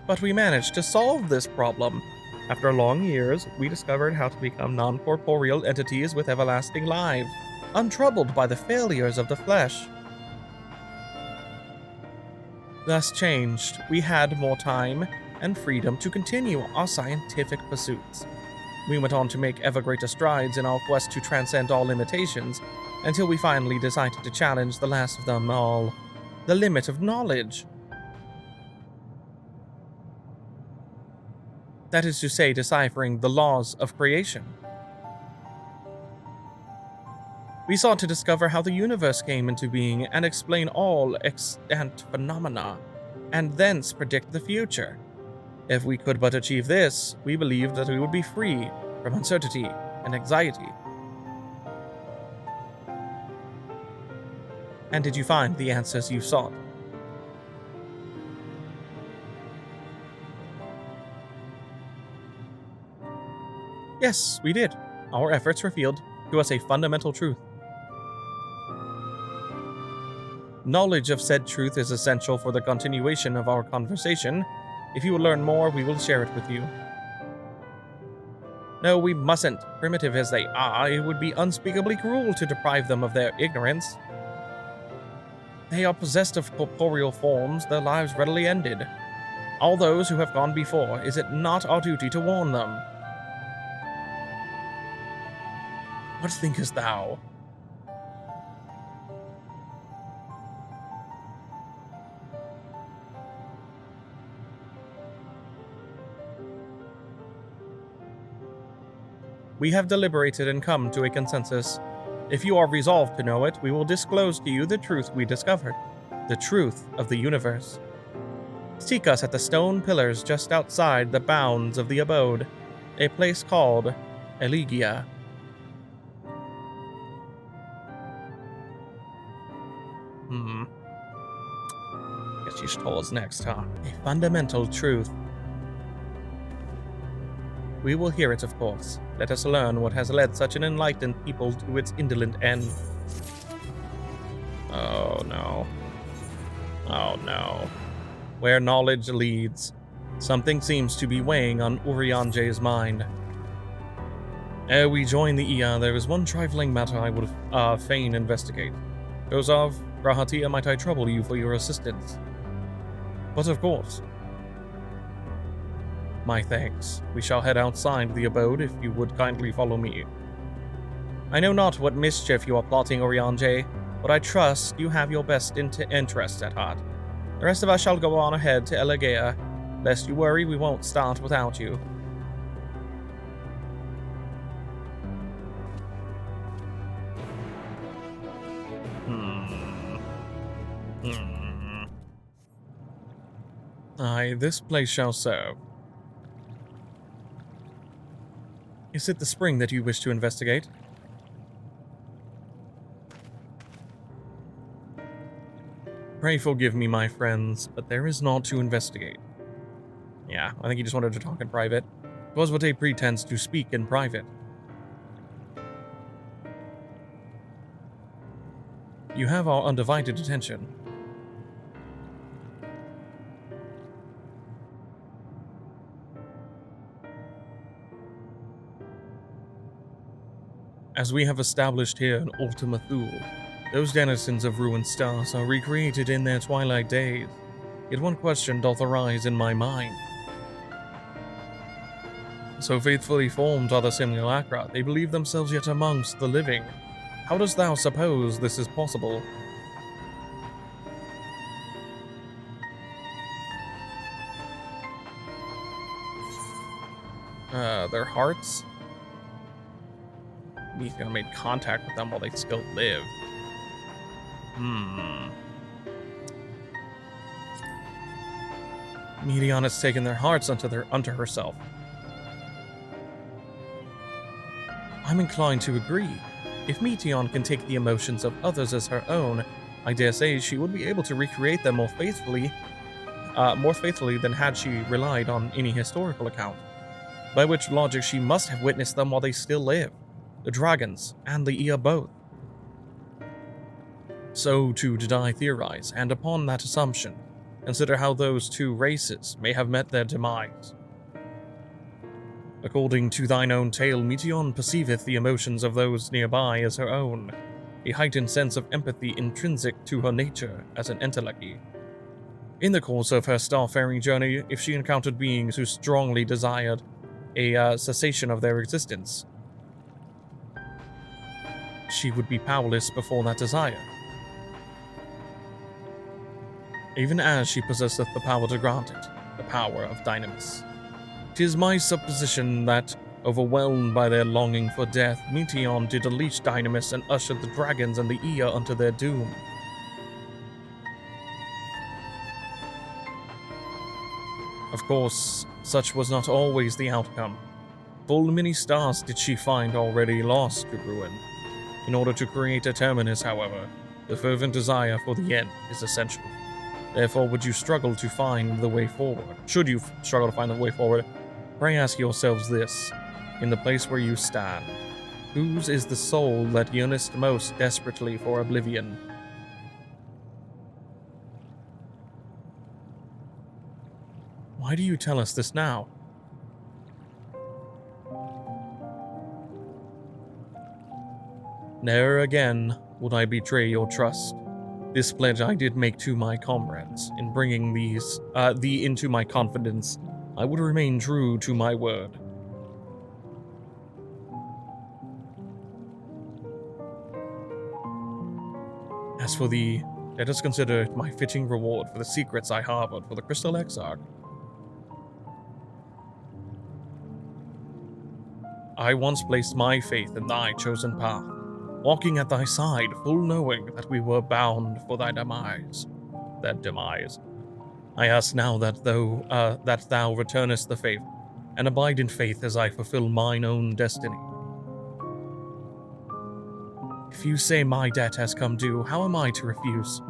But we managed to solve this problem. After long years, we discovered how to become non-corporeal entities with everlasting lives, untroubled by the failures of the flesh. Thus changed, we had more time and freedom to continue our scientific pursuits. We went on to make ever greater strides in our quest to transcend all limitations, until we finally decided to challenge the last of them all, the limit of knowledge. That is to say, deciphering the laws of creation. We sought to discover how the universe came into being and explain all extant phenomena, and thence predict the future. If we could but achieve this, we believed that we would be free from uncertainty and anxiety. And did you find the answers you sought? Yes, we did. Our efforts revealed to us a fundamental truth. Knowledge of said truth is essential for the continuation of our conversation. If you would learn more, we will share it with you. No, we mustn't. Primitive as they are, it would be unspeakably cruel to deprive them of their ignorance. They are possessed of corporeal forms, their lives readily ended. All those who have gone before, is it not our duty to warn them? What thinkest thou? We have deliberated and come to a consensus. If you are resolved to know it, we will disclose to you the truth we discovered, the truth of the universe. Seek us at the stone pillars just outside the bounds of the abode, a place called Elegia. Guess you should tell us next, huh? A fundamental truth. We will hear it, of course. Let us learn what has led such an enlightened people to its indolent end. Oh no. Oh no. Where knowledge leads, something seems to be weighing on Urianje's mind. Ere we join the Ia, there is one trifling matter I would fain investigate. Kozov, Rahatia, might I trouble you for your assistance? But of course. My thanks. We shall head outside the abode if you would kindly follow me. I know not what mischief you are plotting, Urianje, but I trust you have your best interests at heart. The rest of us shall go on ahead to Elegia. Lest you worry, we won't start without you. Aye, this place shall serve. Is it the spring that you wish to investigate? Pray forgive me, my friends, but there is naught to investigate. Yeah, I think he just wanted to talk in private. It was but a pretense to speak in private. You have our undivided attention. As we have established here in Ultima Thule, those denizens of ruined stars are recreated in their twilight days. Yet one question doth arise in my mind. So faithfully formed are the simulacra, they believe themselves yet amongst the living. How dost thou suppose this is possible? Their hearts? Meteon made contact with them while they still live. Meteon has taken their hearts unto herself. I'm inclined to agree. If Meteon can take the emotions of others as her own, I dare say she would be able to recreate them more faithfully than had she relied on any historical account. By which logic she must have witnessed them while they still live. The dragons and the Ia both. So too did I theorize, and upon that assumption, consider how those two races may have met their demise. According to thine own tale, Meteon perceiveth the emotions of those nearby as her own, a heightened sense of empathy intrinsic to her nature as an entelechy. In the course of her starfaring journey, if she encountered beings who strongly desired a cessation of their existence, she would be powerless before that desire, even as she possesseth the power to grant it, the power of Dynamis. 'Tis my supposition that, overwhelmed by their longing for death, Meteon did unleash Dynamis and ushered the dragons and the Ea unto their doom. Of course, such was not always the outcome. Full many stars did she find already lost to ruin. In order to create a terminus, however, the fervent desire for the end is essential. Therefore, would you struggle to find the way forward? Should you struggle to find the way forward, pray ask yourselves this: in the place where you stand, whose is the soul that yearnest most desperately for oblivion? Why do you tell us this now? Ne'er again would I betray your trust. This pledge I did make to my comrades. In bringing thee into my confidence, I would remain true to my word. As for thee, let us consider it my fitting reward for the secrets I harbored for the Crystal Exarch. I once placed my faith in thy chosen path, walking at thy side, full knowing that we were bound for thy demise. I ask now that thou returnest the faith, and abide in faith as I fulfill mine own destiny. If you say my debt has come due, how am I to refuse?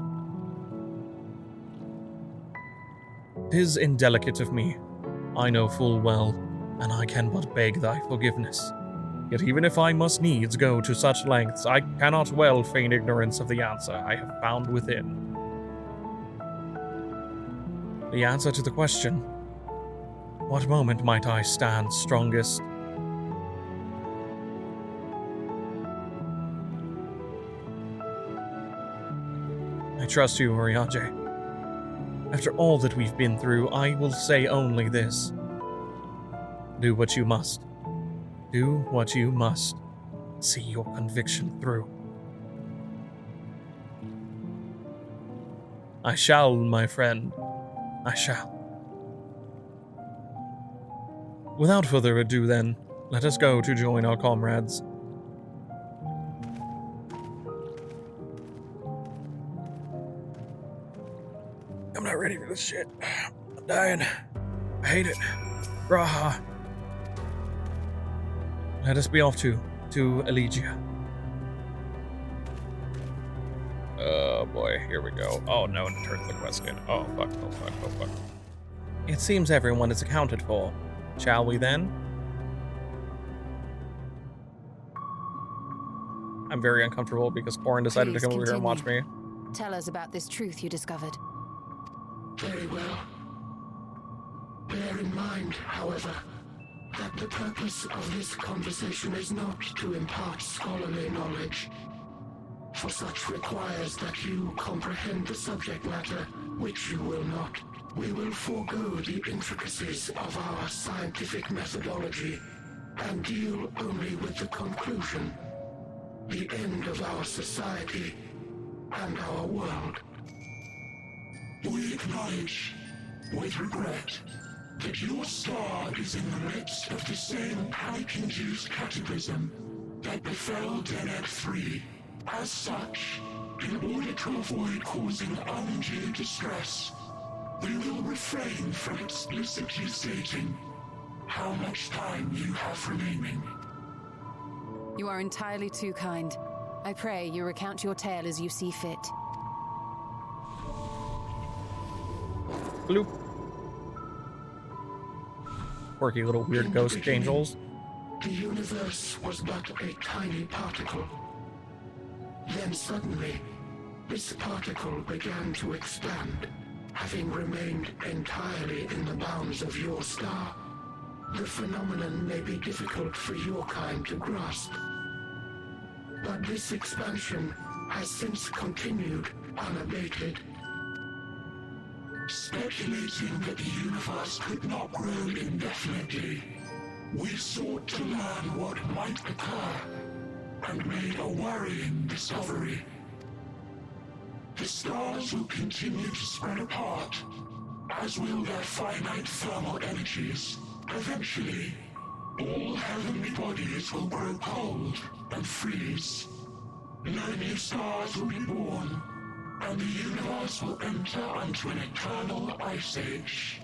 'Tis indelicate of me, I know full well, and I can but beg thy forgiveness. Yet even if I must needs go to such lengths, I cannot well feign ignorance of the answer I have found within. The answer to the question, what moment might I stand strongest? I trust you, Oriage. After all that we've been through, I will say only this. Do what you must. Do what you must. See your conviction through. I shall, my friend. I shall. Without further ado, then, let us go to join our comrades. I'm not ready for this shit. I'm dying. I hate it. Raha. Let us be off to Elegia. Oh boy, here we go. Oh no, and it turns the quest in. Oh fuck, oh fuck, oh fuck. It seems everyone is accounted for. Shall we then? I'm very uncomfortable because Corin decided to come over here and watch me. Tell us about this truth you discovered. Very well. Bear in mind, however, that the purpose of this conversation is not to impart scholarly knowledge, for such requires that you comprehend the subject matter, which you will not. We will forego the intricacies of our scientific methodology and deal only with the conclusion, the end of our society and our world. We acknowledge, with regret, that your star is in the midst of the same panic-induced cataclysm that befell Deneb 3. As such, in order to avoid causing undue distress, we will refrain from explicitly stating how much time you have remaining. You are entirely too kind. I pray you recount your tale as you see fit. Bloop. Quirky little weird ghost angels. The universe was but a tiny particle. Then suddenly, this particle began to expand, having remained entirely in the bounds of your star. The phenomenon may be difficult for your kind to grasp, but this expansion has since continued unabated. Speculating that the universe could not grow indefinitely, we sought to learn what might occur, and made a worrying discovery. The stars will continue to spread apart, as will their finite thermal energies. Eventually, all heavenly bodies will grow cold and freeze. No new stars will be born, and the universe will enter into an eternal ice age.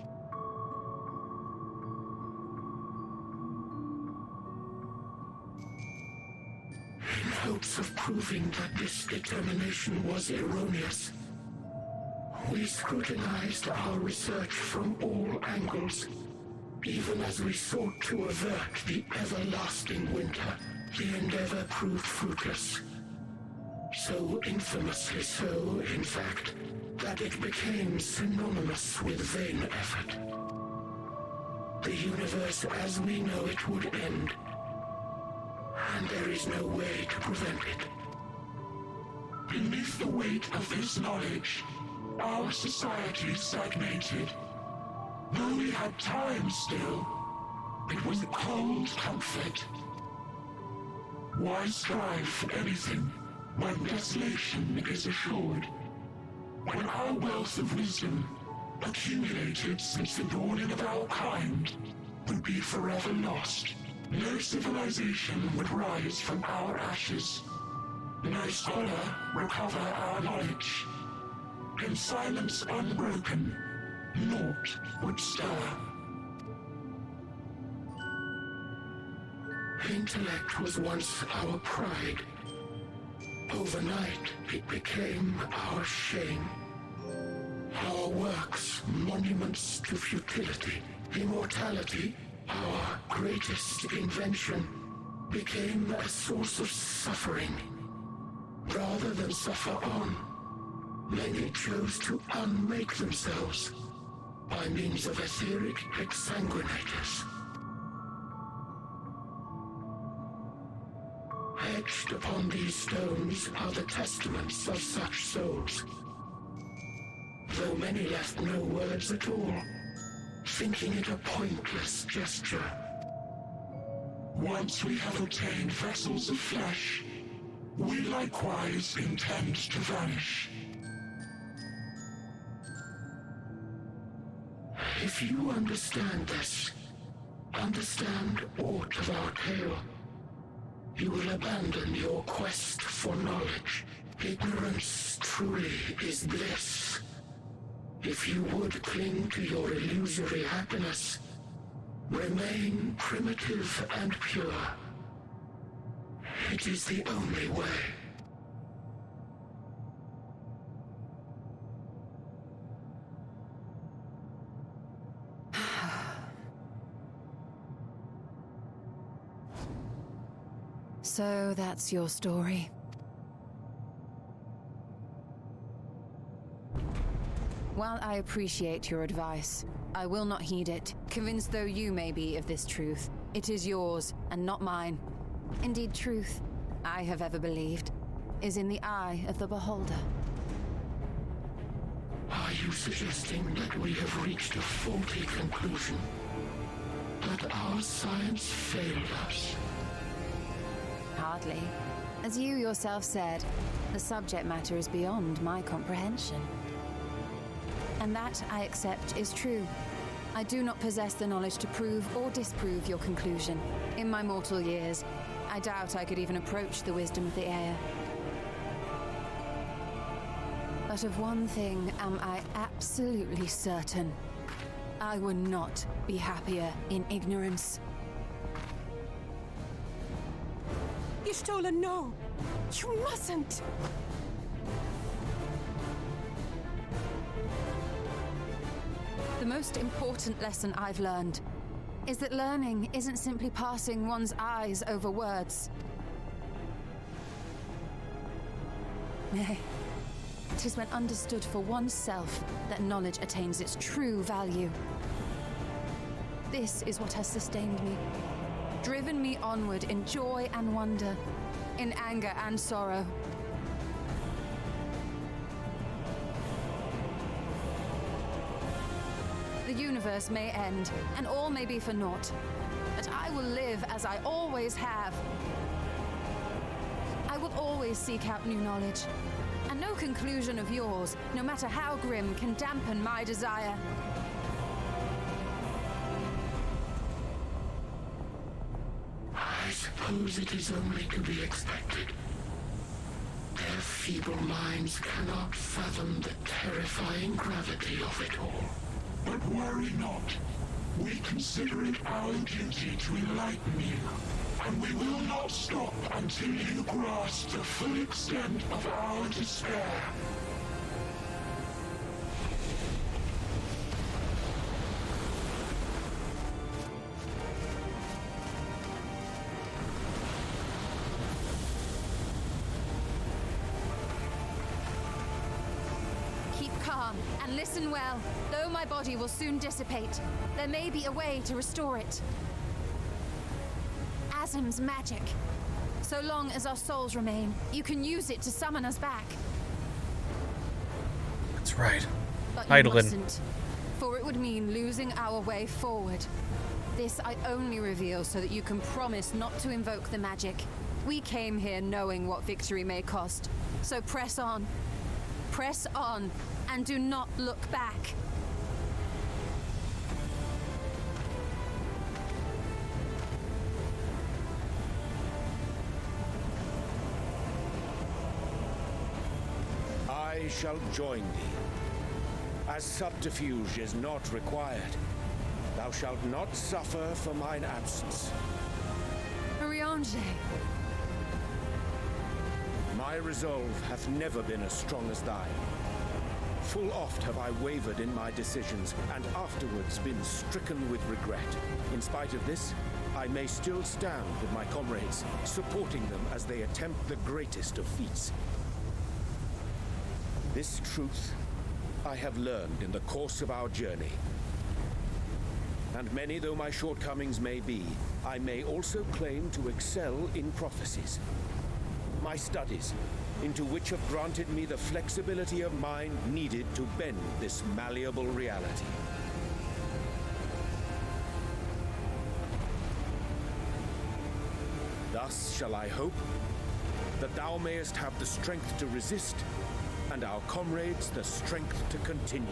In hopes of proving that this determination was erroneous, we scrutinized our research from all angles. Even as we sought to avert the everlasting winter, the endeavor proved fruitless. So infamously so, in fact, that it became synonymous with vain effort. The universe as we know it would end, and there is no way to prevent it. Beneath the weight of this knowledge, our society stagnated. Though we had time still, it was a cold comfort. Why strive for anything when desolation is assured? When our wealth of wisdom, accumulated since the dawning of our kind, would be forever lost, no civilization would rise from our ashes, no scholar recover our knowledge. In silence unbroken, naught would stir. Intellect was once our pride. Overnight, it became our shame. Our works, monuments to futility, immortality, our greatest invention, became a source of suffering. Rather than suffer on, many chose to unmake themselves by means of etheric exsanguinators. Etched upon these stones are the testaments of such souls, though many left no words at all, thinking it a pointless gesture. Once we have obtained vessels of flesh, we likewise intend to vanish. If you understand this, understand aught of our tale, you will abandon your quest for knowledge. Ignorance truly is bliss. If you would cling to your illusory happiness, remain primitive and pure. It is the only way. So that's your story. While I appreciate your advice, I will not heed it. Convinced though you may be of this truth, it is yours and not mine. Indeed, truth, I have ever believed, is in the eye of the beholder. Are you suggesting that we have reached a faulty conclusion? That our science failed us? Hardly. As you yourself said, the subject matter is beyond my comprehension. And that, I accept, is true. I do not possess the knowledge to prove or disprove your conclusion. In my mortal years, I doubt I could even approach the wisdom of the air. But of one thing am I absolutely certain. I would not be happier in ignorance. Y'shtola, no! You mustn't! The most important lesson I've learned is that learning isn't simply passing one's eyes over words. Nay, it is when understood for oneself that knowledge attains its true value. This is what has sustained me, driven me onward in joy and wonder, in anger and sorrow. the universe may end, and all may be for naught. But I will live as I always have. I will always seek out new knowledge, and no conclusion of yours, no matter how grim, can dampen my desire. I suppose it is only to be expected. Their feeble minds cannot fathom the terrifying gravity of it all. But worry not. We consider it our duty to enlighten you, and we will not stop until you grasp the full extent of our despair. And listen well. Though my body will soon dissipate, there may be a way to restore it. Azim's magic. So long as our souls remain, you can use it to summon us back. That's right. But you mustn't, for it would mean losing our way forward. This I only reveal so that you can promise not to invoke the magic. We came here knowing what victory may cost, so press on. Press on, and do not look back. I shall join thee. As subterfuge is not required, thou shalt not suffer for mine absence. Ravaging. My resolve hath never been as strong as thine. Full oft have I wavered in my decisions, and afterwards been stricken with regret. In spite of this, I may still stand with my comrades, supporting them as they attempt the greatest of feats. This truth I have learned in the course of our journey. And many though my shortcomings may be, I may also claim to excel in prophecies. My studies, into which have granted me the flexibility of mind needed to bend this malleable reality. Thus shall I hope that thou mayest have the strength to resist, and our comrades the strength to continue.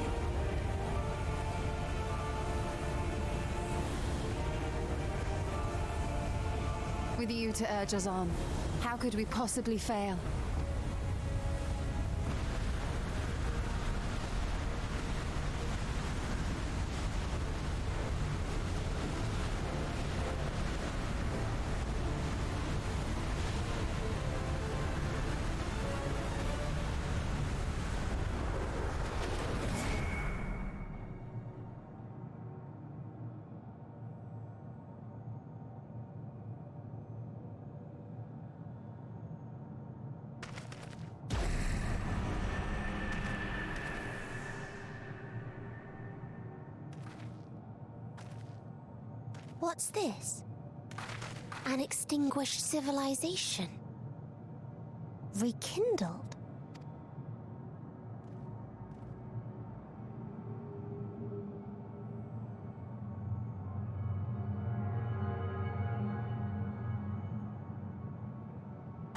With you to urge us on, how could we possibly fail? What's this? An extinguished civilization. Rekindled.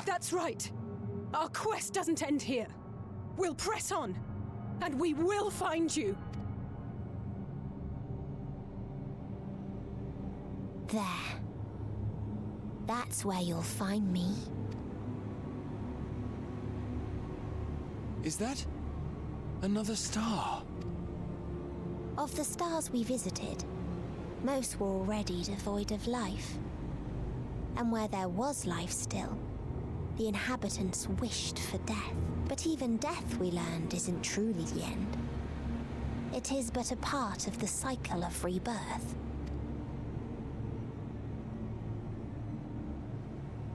That's right. Our quest doesn't end here. We'll press on, and we will find you. There. That's where you'll find me. Is that another star? Of the stars we visited, most were already devoid of life. And where there was life still, the inhabitants wished for death. But even death, we learned, isn't truly the end. It is but a part of the cycle of rebirth.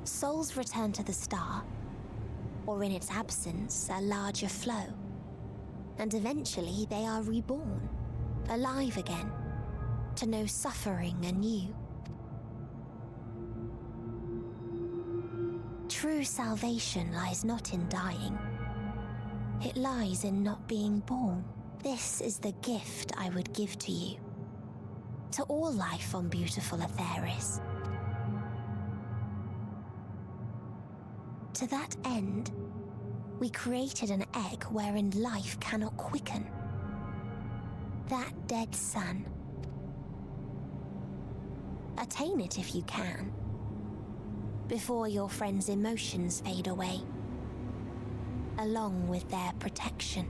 Souls return to the star, or in its absence, a larger flow. And eventually they are reborn, alive again, to know suffering anew. True salvation lies not in dying. It lies in not being born. This is the gift I would give to you. To all life on beautiful Atheris. To that end, we created an egg wherein life cannot quicken. That dead sun. Attain it if you can, before your friends' emotions fade away, along with their protection.